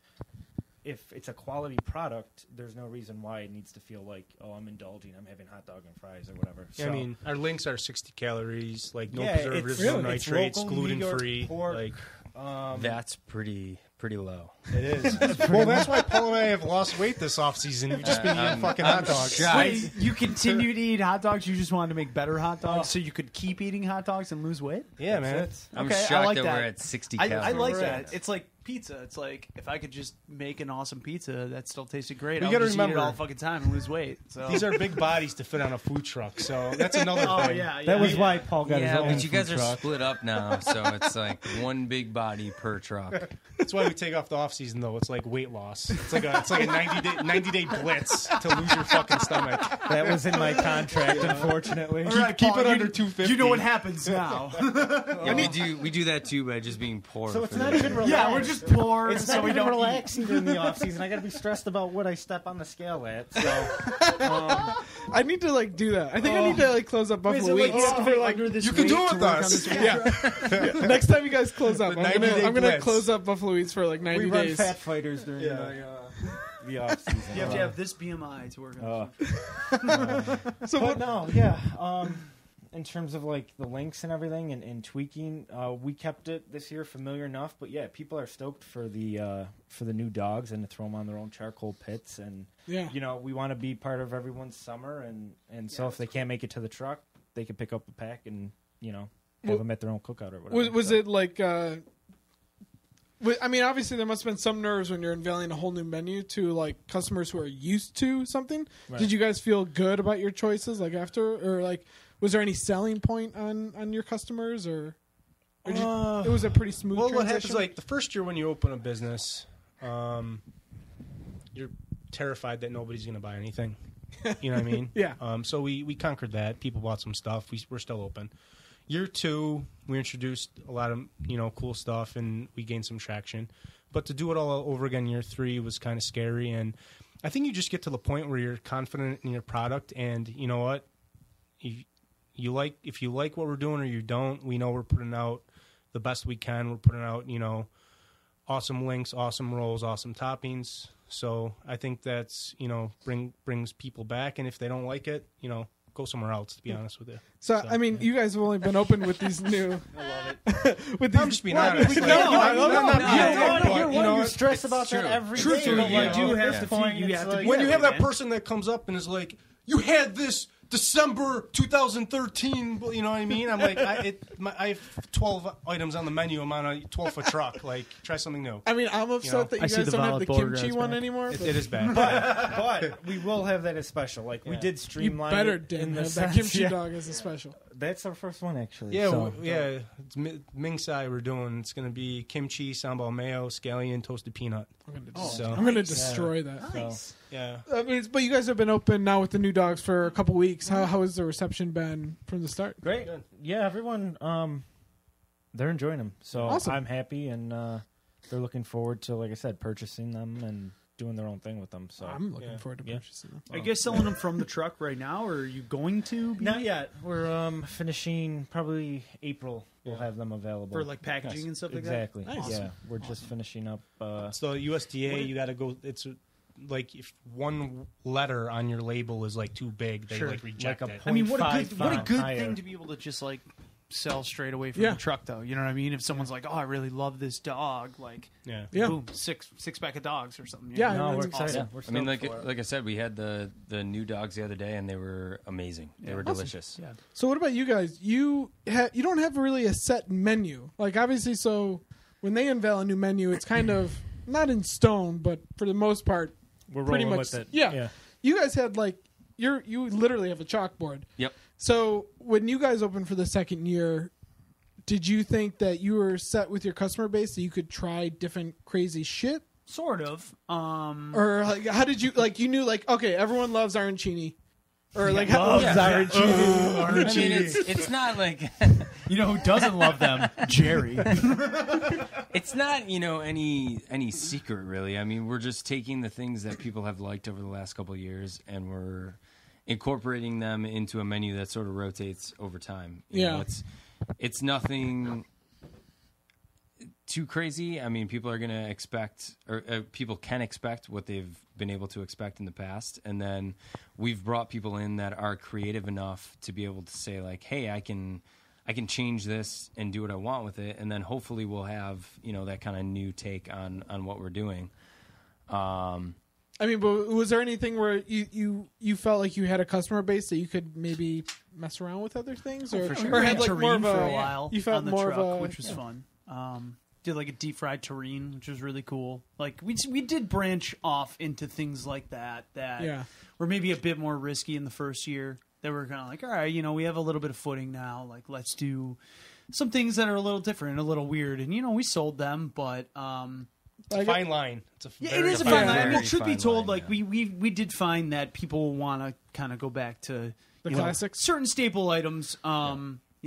if it's a quality product, there's no reason why it needs to feel like, oh, I'm indulging, I'm having hot dog and fries or whatever. yeah, I mean, our links are 60 calories, like no Yeah, preservatives, it's no really- it's nitrates, local New gluten York free. pork. Like That's pretty low. It is. Well, that's why Paul and I have lost weight this offseason. We've just been eating fucking hot dogs. Wait, you continue to eat hot dogs? You just wanted to make better hot dogs so you could keep eating hot dogs and lose weight? Yeah, man. I'm Okay, I shocked like that that. we're at 60 calories. I like that. It's like pizza. It's like if I could just make an awesome pizza that still tasted great, We I would gotta just eat remember- it all fucking time and lose weight. So These are big bodies to fit on a food truck, so that's another thing. That was why Paul got his Yeah, own but you guys food are truck. split up now, so it's like one big body per truck. That's why we take off the off season though. It's like weight loss. It's like a 90-day blitz to lose your fucking stomach. That was in my contract, unfortunately. Keep it under 250. you know what happens now. Yeah, we do that too by just being poor. So it's for not the- even relaxed. Yeah, we're just poor, It's so not we even don't eat. relaxed either in the off season. I got to be stressed about what I step on the scale at. So I need to like do that. I think I need to like close up Wait, Buffalo so, like, Wings. you have to be under this You can weight do to it with work on us. this weight. Yeah. Next time you guys close up, The I'm 90-day gonna blitz. close up Buffalo Wings for like we 90 run days. fat fighters during the off season. You have to have this BMI to work on. So But what, no, yeah. In terms of like the links and everything and tweaking, we kept it this year familiar enough. But yeah, people are stoked for the new dogs and to throw them on their own charcoal pits. And yeah. you know, we want to be part of everyone's summer. And so if they can't make it to the truck, they can pick up a pack and have them at their own cookout or whatever. Was So- it like? I mean, obviously there must have been some nerves when you're unveiling a whole new menu to like customers who are used to something. Right. Did you guys feel good about your choices like after, or like was there any selling point on your customers, or it was a pretty smooth? Well, what transition? happens like the first year when you open a business, you're terrified that nobody's going to buy anything. You know what I mean? Yeah. So we conquered that. People bought some stuff. We're still open. Year 2, we introduced a lot of cool stuff, and we gained some traction. But to do it all over again, year 3 was kind of scary. And I think you just get to the point where you're confident in your product, and you know what, if you like what we're doing or you don't, we know we're putting out the best we can. We're putting out awesome links, awesome rolls, awesome toppings. So I think that's brings people back, and if they don't like it, go somewhere else. To be honest with you. So I mean, you guys have only been open with these new. I love it. With these, I'm just being honest. You're stressed about that every day. Truthfully, but, like, you do at have this to- point, you it's have to like- be When you have that man. person that comes up and is like, "You had this December 2013," you know what I mean? I'm like, I have 12 items on the menu. I'm on a 12-foot truck. Like, try something new. I mean, I'm upset that I you see guys the don't have violet the Beauregard's kimchi one back. anymore. It but is bad. but we will have that as special. Like we did you streamline. better it didn't in the have that sense- kimchi yeah. dog as a special. That's our first one, actually. Yeah, so. It's Ming Tsai we're doing. It's going to be kimchi, sambal mayo, scallion, toasted peanut. I'm gonna destroy that. So, Yeah. I mean, but you guys have been open now with the new dogs for a couple weeks. How has the reception been from the start? great. Yeah, everyone, they're enjoying them. So Awesome. I'm happy, and they're looking forward to, like I said, purchasing them and doing their own thing with them. So I'm looking forward to Yeah. purchasing them. Are you guys selling them from the truck right now, or are you going to? be- not yet. We're finishing probably April. We'll have them available For, like, packaging and stuff like that? exactly. Nice. Yeah, we're just finishing up. So USDA, you got to go. It's like if one letter on your label is like too big, they Sure. like reject Like a it. I mean, what a 0.5 good higher. thing to be able to just like sell straight away from Yeah. the truck, though. You know what I mean? If someone's like, "Oh, I really love this dog," like, Yeah. Yeah. boom, six pack of dogs or something. you Yeah, know? No, we're That's excited. awesome. We're I mean, stoked for it. like I said, we had the new dogs the other day, and they were amazing. They were delicious. Yeah. So what about you guys? You don't have really a set menu. Like obviously, so when they unveil a new menu, it's kind of not in stone, but for the most part, We're pretty rolling much. with it. Yeah. You guys had like you literally have a chalkboard. Yep. So when you guys opened for the second year, did you think that you were set with your customer base that you could try different crazy shit? Sort of. Or like, how did you like? You knew like, okay, everyone loves arancini, or like, Loves how, arancini. I mean, it's not like You know who doesn't love them? Jerry. it's not any secret really. I mean, we're just taking the things that people have liked over the last couple of years, and we're incorporating them into a menu that sort of rotates over time. You know, it's nothing too crazy. I mean, people are going to expect, or people can expect what they've been able to expect in the past. And then we've brought people in that are creative enough to be able to say like, hey, I can I can change this and do what I want with it, and then hopefully we'll have that kind of new take on what we're doing. I mean, but was there anything where you felt like you had a customer base that you could maybe mess around with other things, or, For sure. or had like more of for a a while. You felt on the more truck, of a which was fun. Did like a deep fried terrine, which was really cool. Like we did branch off into things like that were maybe a bit more risky in the first year. That were kind of like, all right, we have a little bit of footing now. Like, let's do some things that are a little different and a little weird. And we sold them, but It's a fine line. It's a it is a fine line. I mean, Very truth be fine told, line, like we did find that people want to kind of go back to The classics? certain staple items. I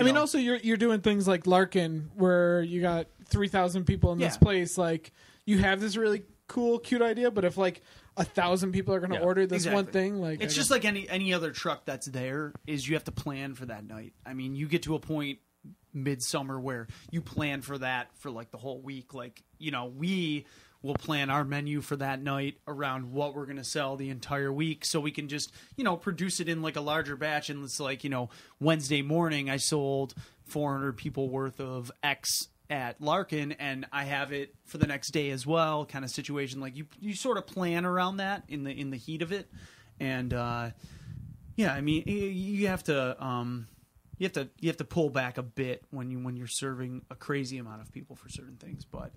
mean, also you're doing things like Larkin, where you got 3,000 people in this Yeah. place. Like, you have this really cool, cute idea, but if like 1,000 people are going to order this one thing, like it's just like any other truck that's there. Is you have to plan for that night. I mean, you get to a point midsummer where you plan for that for like the whole week. Like, we will plan our menu for that night around what we're going to sell the entire week, so we can just produce it in like a larger batch. And it's like Wednesday morning I sold 400 people worth of X at Larkin, and I have it for the next day as well, kind of situation. Like you sort of plan around that in the heat of it. And I mean, you have to you have to pull back a bit when you're serving a crazy amount of people for certain things. But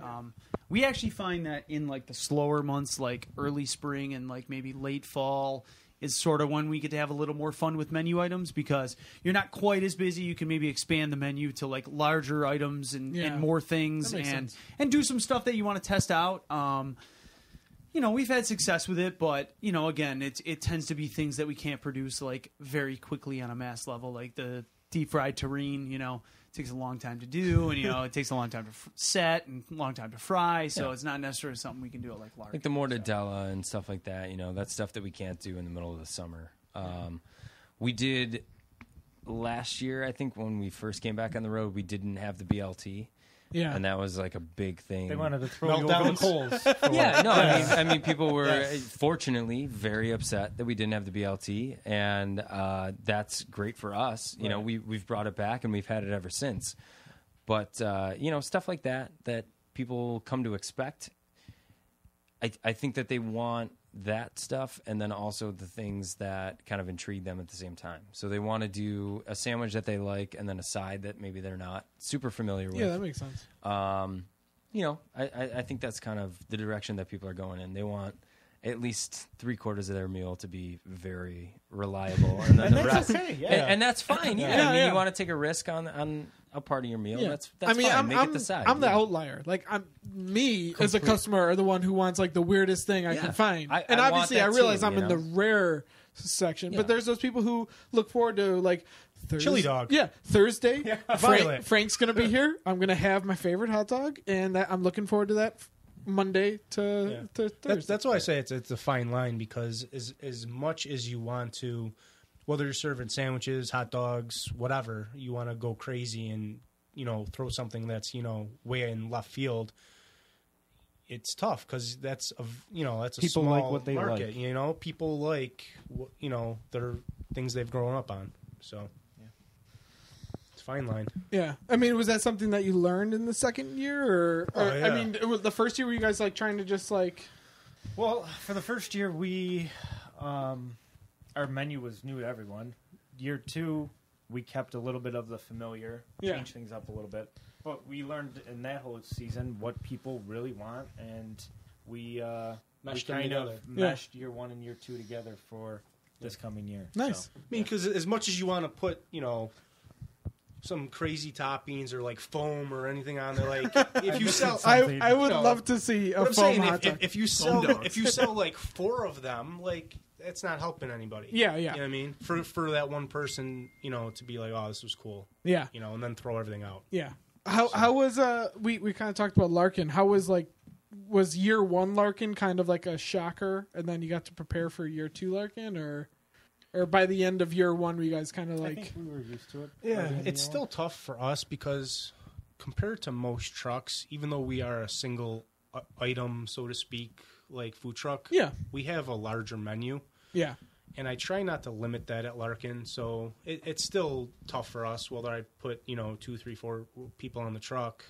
we actually find that in like the slower months, like early spring and like maybe late fall, is sort of when we get to have a little more fun with menu items, because you're not quite as busy. You can maybe expand the menu to like larger items and more things, and do some stuff that you want to test out. We've had success with it, but again, it tends to be things that we can't produce like very quickly on a mass level, like the deep fried terrine. It takes a long time to do, and it takes a long time to set and a long time to fry. So it's not necessarily something we can do at like Larkin. Like the mortadella and stuff like that. That's stuff that we can't do in the middle of the summer. We did last year, I think, when we first came back on the road, we didn't have the BLT. Yeah, and that was like a big thing. They wanted to throw Melt you down over the coals. I mean, people were fortunately very upset that we didn't have the BLT, and that's great for us. We've brought it back and we've had it ever since. But stuff like that people come to expect. I think that they want that stuff, and then also the things that kind of intrigue them at the same time. So they want to do a sandwich that they like, and then a side that maybe they're not super familiar with. Yeah, that makes sense. I think that's kind of the direction that people are going in. They want at least 3/4 of their meal to be very reliable, and then the rest, and that's fine. I mean, you want to take a risk on a part of your meal. Yeah. That's I mean, fine. Make it the side. I'm the outlier. Like, as a customer, are the one who wants like the weirdest thing I can find. And I obviously, I want that realize too, I'm in the rare section. But there's those people who look forward to like Chili dog. Yeah, Thursday. Violet. Frank's gonna be here. I'm gonna have my favorite hot dog, and I'm looking forward to that Monday to Thursday. That's why I say it's a fine line, because as much as you want to, whether you're serving sandwiches, hot dogs, whatever, you want to go crazy and throw something that's way in left field. It's tough because that's a People small like what they market. like. People like their things they've grown up on. So it's a fine line. Yeah, I mean, was that something that you learned in the second year, or yeah. I mean, it was the first year? Were you guys like trying to just like? Well, for the first year, we our menu was new to everyone. Year 2, we kept a little bit of the familiar, changed things up a little bit. But we learned in that whole season what people really want, and we Meshed them kind of together. meshed year 1 and year 2 together for this coming year. Nice. So, I mean, because as much as you want to put some crazy toppings or like foam or anything on there, like if you sell, I would love to see a But I'm foam saying hot dog. if you sell like 4 of them, like it's not helping anybody. Yeah. You know what I mean? For that one person, to be like, oh, this was cool. Yeah. And then throw everything out. Yeah. How was we kind of talked about Larkin. How was year 1 Larkin kind of like a shocker, and then you got to prepare for year 2 Larkin, or by the end of year 1 were you guys kind of like? I think we were used to it. Yeah, it's still tough for us because compared to most trucks, even though we are a single item, so to speak, like food truck, Yeah. we have a larger menu. Yeah. and I try not to limit that at Larkin. So it's still tough for us, whether I put 2, 3, 4 people on the truck.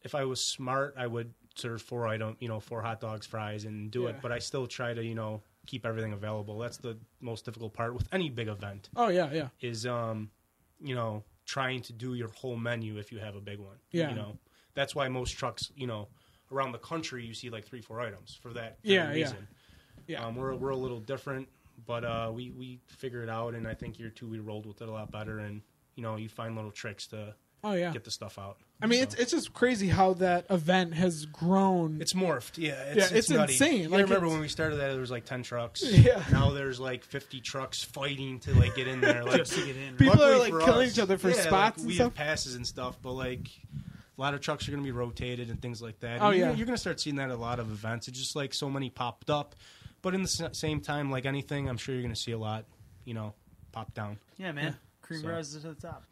If I was smart, I would serve 4 hot dogs, fries, and do it. But I still try to keep everything available. That's the most difficult part with any big event. Oh yeah. Is trying to do your whole menu if you have a big one. Yeah. That's why most trucks, around the country you see like 3, 4 items for that reason. Yeah. We're a little different, but we figure it out, and I think year 2 we rolled with it a lot better, and you find little tricks to get the stuff out. I mean, it's just crazy how that event has grown. It's morphed. It's nutty. insane. I remember when we started that, there was like 10 trucks. Yeah. Now there's like 50 trucks fighting to like get in there. Like, Just to get in. People are luckily like for killing us, each other for spots and we stuff. have passes and stuff, but like a lot of trucks are going to be rotated and things like that. Oh, And yeah. You're going to start seeing that at a lot of events. It's just like so many popped up. But in the same time, like anything, I'm sure you're going to see a lot, pop down. Yeah, man. Cream rises to the top.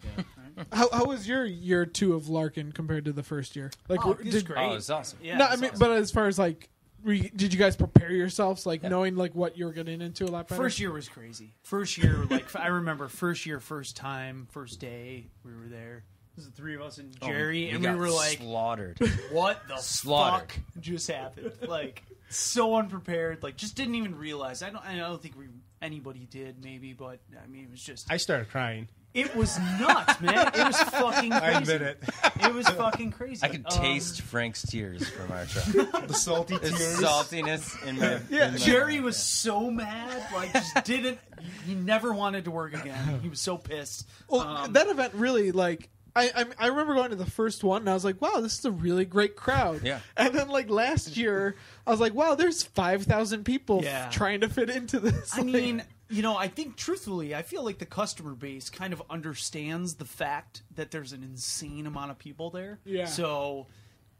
Right? How was your year 2 of Larkin compared to the first year? Like, It's great. Oh, it's awesome. Yeah, no, it's I mean, awesome. but as far as like, did you guys prepare yourselves, like knowing like what you were getting into a lot better? First year was crazy. First year, like I remember first year, first time, first day we were there. It was the 3 of us and Jerry, and we got were like, slaughtered. "What the Slaughtered. fuck just happened?" Like so unprepared. Like just didn't even realize. I don't think anybody did. Maybe, but I mean, it was just. I started crying. It was nuts, man. It was fucking crazy. I admit it. It was fucking crazy. I could taste Frank's tears from our truck. The salty The tears. saltiness in my. in my- Jerry was so mad, like just didn't. He never wanted to work again. He was so pissed. Well, that event really like. I remember going to the first one and I was like, wow, this is a really great crowd. Yeah. And then like last year, I was like, wow, there's 5,000 people Yeah. trying to fit into this. I mean, I think truthfully, I feel like the customer base kind of understands the fact that there's an insane amount of people there. Yeah. So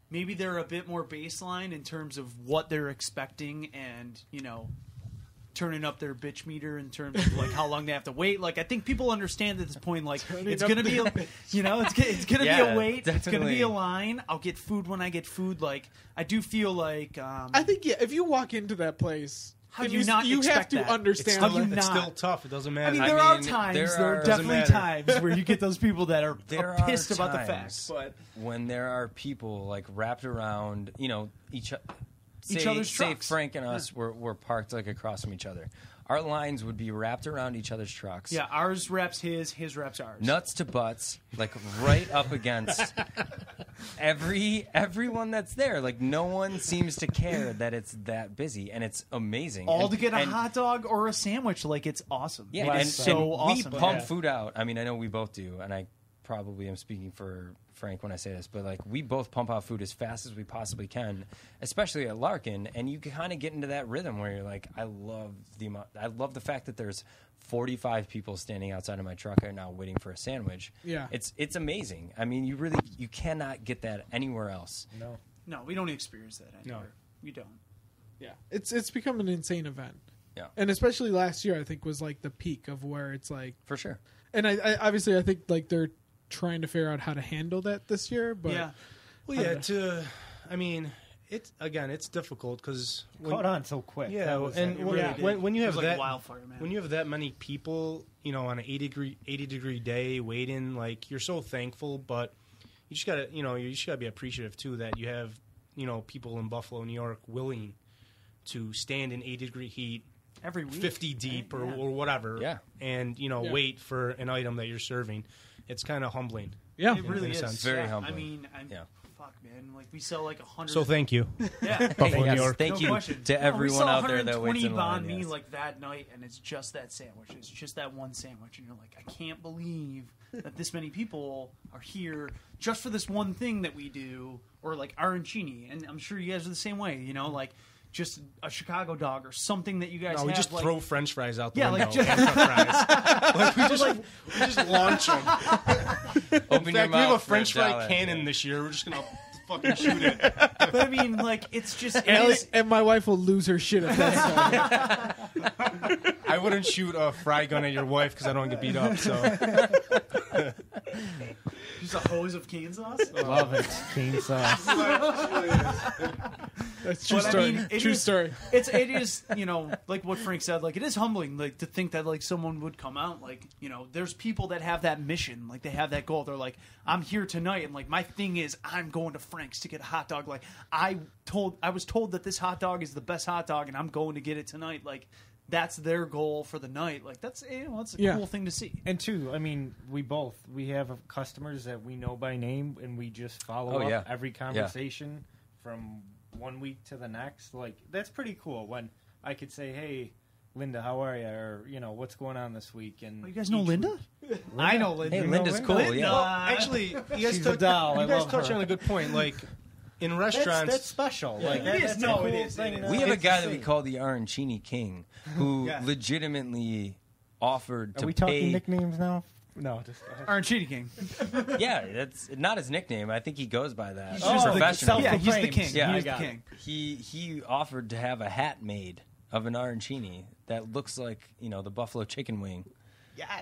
maybe they're a bit more baseline in terms of what they're expecting and, turning up their bitch meter in terms of like how long they have to wait. Like I think people understand at this point, like it's gonna be, it's gonna be a wait. It's gonna be definitely. a line. I'll get food when I get food. Like I do feel like I think if you walk into that place, How and do you not you have expect to that? understand. How do you It's not? still tough. It doesn't I matter. mean, I there are mean, times. there There are are- definitely Doesn't times where you get those people that are There pissed are about the times facts. But when there are people like wrapped around, each other's say trucks. Frank and us were parked like across from each other. Our lines would be wrapped around each other's trucks. yeah, ours wraps his wraps ours. Nuts to butts, like right up against everyone that's there. Like no one seems to care that it's that busy, and it's amazing. All And- to get a and- hot dog or a sandwich. Like it's awesome. Yeah, It and, is so and awesome. we pump Yeah. food out. I mean, I know we both do, and I probably am speaking for Frank when I say this, but like we both pump out food as fast as we possibly can, especially at Larkin, and you kind of get into that rhythm where you're like, I love the fact that there's 45 people standing outside of my truck right now waiting for a sandwich. Yeah. It's amazing. I mean, you cannot get that anywhere else. No, we don't experience that anywhere. No. We don't. Yeah, it's become an insane event. Yeah, And especially last year, I think was like the peak of where it's like, for sure. and I obviously I think like they're trying to figure out how to handle that this year. But Yeah. Well, yeah. I mean, it's difficult because Caught on so quick. Yeah, That was and it. when, really did. when you It have was like that wildfire, man. when you have that many people, on an 80 degree day waiting, like you're so thankful, but you just gotta be appreciative too that you have people in Buffalo, New York, willing to stand in 80-degree heat, Every week, 50 deep right? or whatever, Yeah. and wait for an item that you're serving. It's kind of humbling. yeah, It really in a is. sense. Very Yeah. humbling. I mean, Yeah. fuck, man. Like we sell like 100. So thank you, yeah. Buffalo, Yes, New York. thank No you question. to No, everyone we saw out there that waits in 120 line. banh mi yes. like that night, and it's just that sandwich. It's just that one sandwich, and you're like, I can't believe that this many people are here just for this one thing that we do, or like arancini. And I'm sure you guys are the same way. Like just a Chicago dog or something that you guys No, have. we just like, throw French fries out the Yeah, window. like just- and fries. Like we just launch them. Open In your fact, we have a mouth for French fry salad. cannon this year. We're just gonna fucking shoot it. But I mean, like it's just it And, is- and my wife will lose her shit if that's I wouldn't shoot a fry gun at your wife because I don't get beat up. So just a hose of cane sauce. Love it. Cane sauce. That's true But, I story. mean, it True is- story. it is, like what Frank said, like it is humbling, like to think that like someone would come out, like, there's people that have that mission, like they have that goal. They're like, I'm here tonight, and like my thing is I'm going to Frank's to get a hot dog. Like I was told that this hot dog is the best hot dog, and I'm going to get it tonight. Like that's their goal for the night. Like that's it's a cool thing to see. And two, I mean, we have customers that we know by name, and we just follow up every conversation from 1 week to the next. Like that's pretty cool. When I could say, "Hey, Linda, how are you?" or what's going on this week? And You guys know Linda? I know Linda. Hey, Linda's cool. Yeah. Well, actually, you guys She's a doll. I love touched her. on a good point. Like in restaurants, That's special. Like It is. that's No, a cool it is. thing. We have a It's guy that we insane. call the Arancini King, who Yeah. legitimately offered Are to we pay. talking nicknames now? No, just Aren't Cheaty King? Yeah, that's not his nickname. I think he goes by that. He's He's just the professional. Yeah, he's the Self-proclaimed. king. Yeah, he's I the got king. He offered to have a hat made of an arancini that looks like the buffalo chicken wing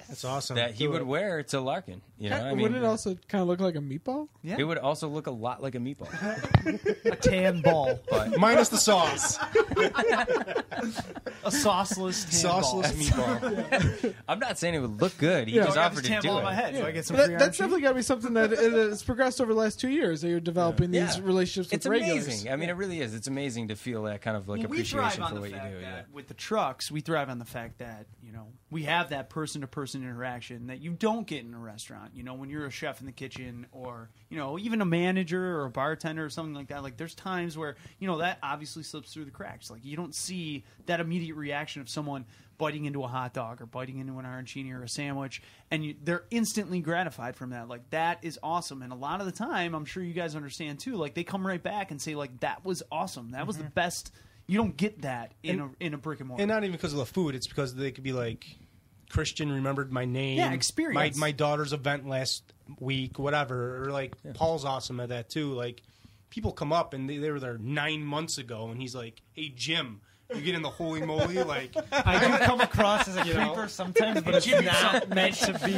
that's awesome. that he would wear to Larkin. Wouldn't it also kind of look like a meatball? Yeah. it would also look a lot like a meatball. A tan ball. Minus the sauce, A sauceless tan sauceless ball. meatball. I'm not saying it would look good. He Yeah. just So I got offered this to tan do ball it. in my head. So I get some But free that's Aron definitely got to be something that it's progressed over the last 2 years that you're developing these Yeah. relationships It's with regulars. amazing. I mean, it really is. It's amazing to feel that kind of like Well, we thrive appreciation on for the what you fact do. Yeah. that with the trucks, we thrive on the fact that we have that person-to-person interaction that you don't get in a restaurant. When you're a chef in the kitchen, or even a manager or a bartender or something like that. Like there's times where that obviously slips through the cracks. Like you don't see that immediate reaction of someone biting into a hot dog or biting into an arancini or a sandwich, and they're instantly gratified from that. Like that is awesome. And a lot of the time, I'm sure you guys understand too. Like they come right back and say like that was awesome. That was the best. You don't get that in a brick and mortar. And not even because of the food. It's because they could be like, Christian remembered my name. Yeah, experience. My daughter's event last week, whatever. Or like Paul's awesome at that too. Like people come up and they were there 9 months ago, and he's like, "Hey Jim, you get in the holy moly." Like I do come across as a creeper sometimes, but it's not meant to be.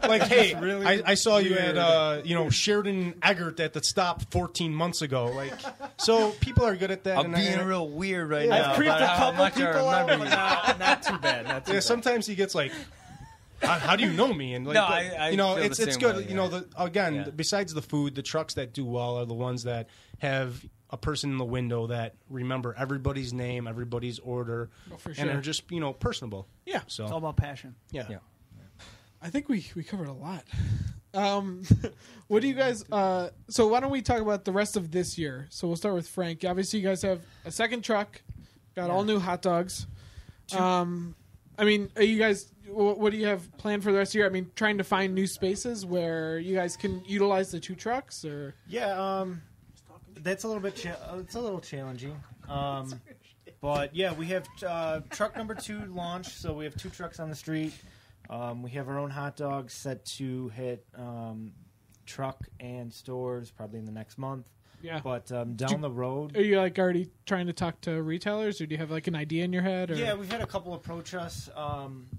like, hey, really I saw you weird. at Sheridan Eggert at the stop 14 months ago. Like, so people are good at that. I'm and being I- real weird right I've now. creeped about a how couple much I people out, remember but you. not too bad. Not too Yeah, bad. sometimes he gets like, how do you know me? And like, No, I feel the it's same good. way, Again, Yeah. besides the food, the trucks that do well are the ones that have a person in the window that remember everybody's name, everybody's order, for and sure. are just personable. Yeah. So It's all about passion. yeah. Yeah. I think we covered a lot. What do you guys? So why don't we talk about the rest of this year? So we'll start with Frank. Obviously, you guys have a second truck, got all new hot dogs. I mean, are you guys? What do you have planned for the rest of the year? I mean, trying to find new spaces where you guys can utilize the two trucks, or Yeah, that's a little bit. It's a little challenging. But yeah, we have truck number 2 launched, so we have 2 trucks on the street. We have our own hot dogs set to hit truck and stores probably in the next month. yeah. But down the road, Are you like already trying to talk to retailers, or do you have like an idea in your head? Or? yeah, we've had a couple approach us.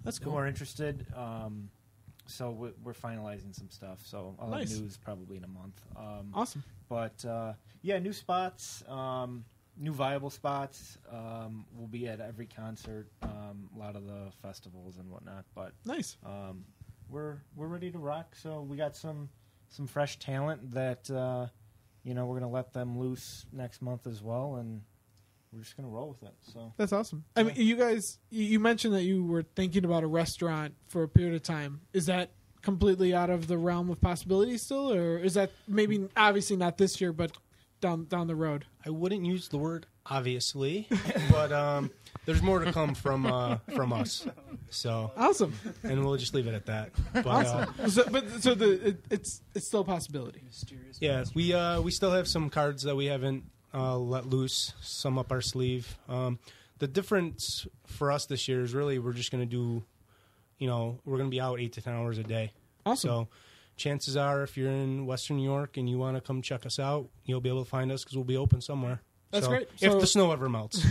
That's Who cool. are interested. So we're finalizing some stuff. So I'll Nice. have news probably in a month. Awesome. But yeah, new spots, new viable spots. We'll be at every concert, a lot of the festivals and whatnot. But Nice. we're ready to rock. So we got some fresh talent that we're gonna let them loose next month as well, and we're just gonna roll with it. So That's awesome. I mean, you guys, you mentioned that you were thinking about a restaurant for a period of time. Is that completely out of the realm of possibility still, or is that maybe obviously not this year, but down the road? I wouldn't use the word obviously, but there's more to come from us. So, Awesome. and we'll just leave it at that. But It's still a possibility. Mysterious. yeah, we still have some cards that we haven't let loose, some up our sleeve. The difference for us this year is really we're just going to do, we're going to be out 8 to 10 hours a day. Awesome. So chances are if you're in Western New York and you want to come check us out, you'll be able to find us because we'll be open somewhere. That's great. If So- the snow ever melts.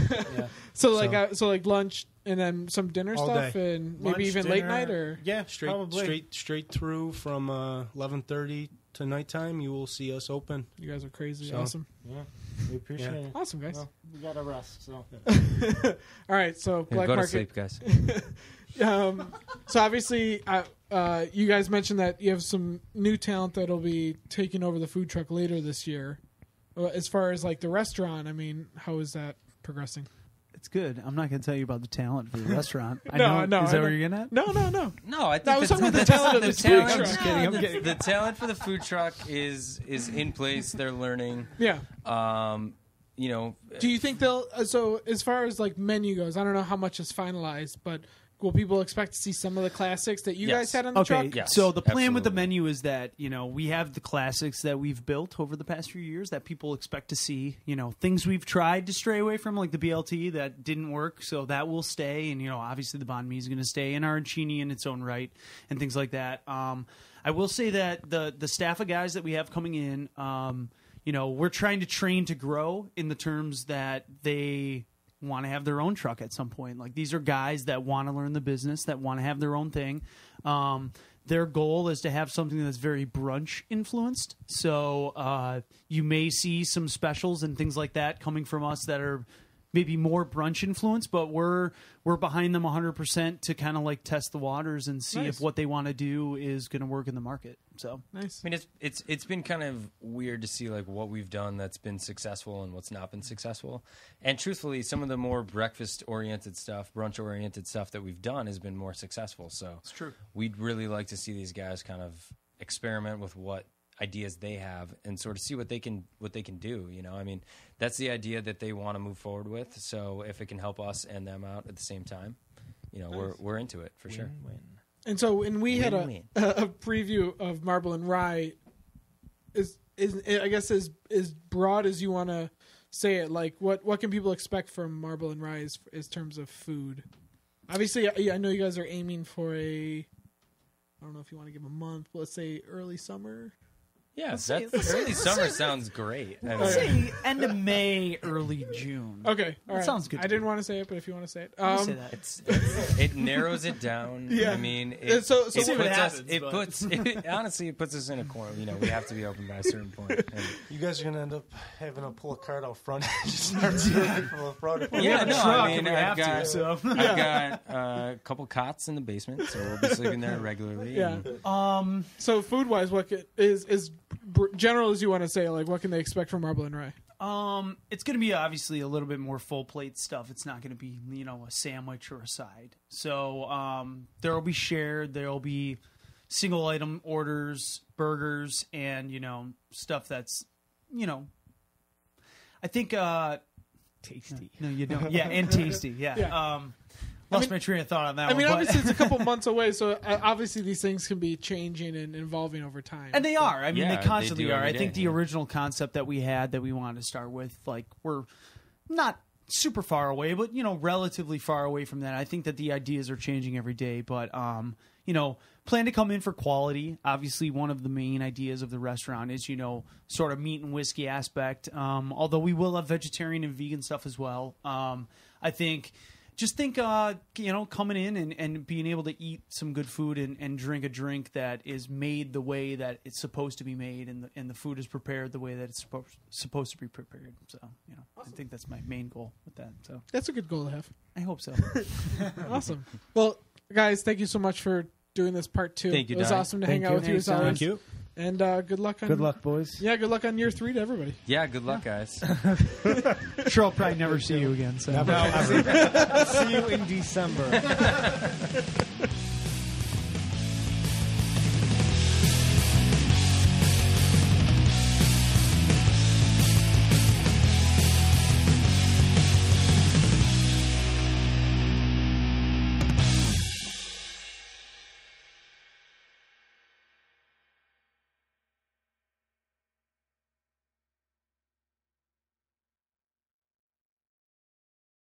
So like lunch and then some dinner All stuff day. and maybe Lunch, even late dinner, night or Yeah, Straight through from 11:30 to nighttime. You will see us open. you guys are crazy. So- Awesome. Yeah, we appreciate it. Awesome, guys. Well, we got to rest, so. All right, so Yeah, Black go to Market. sleep, guys. So obviously, you guys mentioned that you have some new talent that'll be taking over the food truck later this year. As far as like the restaurant, I mean, how is that progressing? It's good. I'm not going to tell you about the talent for the restaurant. No, I know. Is that I what know. you're getting at? No. No, I think I was talking about the talent of this food truck. I'm just kidding. I'm kidding. The talent for the food truck is in place. They're learning. Yeah. You know, Do you think they'll? So as far as like menu goes, I don't know how much is finalized, but will people expect to see some of the classics that you Yes. guys had on the Okay, truck? Yes, so the plan with the absolutely. menu is that, we have the classics that we've built over the past few years that people expect to see, things we've tried to stray away from, like the BLT that didn't work, so that will stay, and, obviously the banh mi is going to stay, and arancini in its own right, and things like that. I will say that the staff of guys that we have coming in, we're trying to train to grow in the terms that they want to have their own truck at some point. Like, these are guys that want to learn the business, that want to have their own thing. Their goal is to have something that's very brunch influenced. So you may see some specials and things like that coming from us that are maybe more brunch influenced, but we're behind them 100% to kind of like test the waters and see Nice. if what they want to do is going to work in the market. So Nice. I mean, it's been kind of weird to see like what we've done that's been successful and what's not been successful. And truthfully, some of the more breakfast oriented stuff, brunch oriented stuff that we've done has been more successful. So it's true. we'd really like to see these guys kind of experiment with what ideas they have and sort of see what they can do. I mean, that's the idea that they want to move forward with. So if it can help us and them out at the same time, we're into it for sure. And so when we had Win-win. a preview of Marble and Rye, is I guess as broad as you want to say it, like what can people expect from Marble and Rye as terms of food? Obviously, I know you guys are aiming for I don't know if you want to give a month, but let's say early summer. Yeah, Let's say- early summer sounds great. I Let's mean, say end of May, early June. Okay, all right. sounds good to I didn't me. want to say it, but if you want to say it, I'll say that. it narrows it down. Yeah. I mean, So it see what puts us. happens, It but- puts honestly, it puts us in a corner. We have to be open by a certain point. And You guys are going to end up having to pull a cart out front and just start serving from the front. yeah, no, truck I if mean, we I've have to, got, so. I've got a couple cots in the basement, so we'll be sleeping there regularly. Yeah. and- So food wise, what is general as you want to say? Like, what can they expect from Marble and Rye? It's going to be obviously a little bit more full plate stuff. It's not going to be, a sandwich or a side. So there will be shared. There will be single item orders, burgers, and stuff that's, I think Tasty. No, you don't. Yeah, and tasty. Yeah. Yeah. Lost my train of thought on that I one. mean, but- obviously, it's a couple months away, so obviously these things can be changing and evolving over time. And they are. I mean, Yeah, they constantly they do are. every I think day, the yeah. original concept that we had that we wanted to start with, like, we're not super far away, but, relatively far away from that. I think that the ideas are changing every day, but, plan to come in for quality. Obviously, one of the main ideas of the restaurant is, sort of meat and whiskey aspect. Although we will have vegetarian and vegan stuff as well. I think... Just think, coming in and being able to eat some good food and drink a drink that is made the way that it's supposed to be made, and the food is prepared the way that it's supposed to be prepared. So, I think that's my main goal with that. So, That's a good goal to have. I hope so. Awesome. Well, guys, thank you so much for doing this part 2. Thank you, It was Donnie. awesome to Thank hang out you. with you as Thanks, always. Thank you. And good luck on Good luck, boys. Yeah, good luck on year 3 to everybody. Yeah, good luck, guys. Sure, I'll probably never see you again. So. See you in December.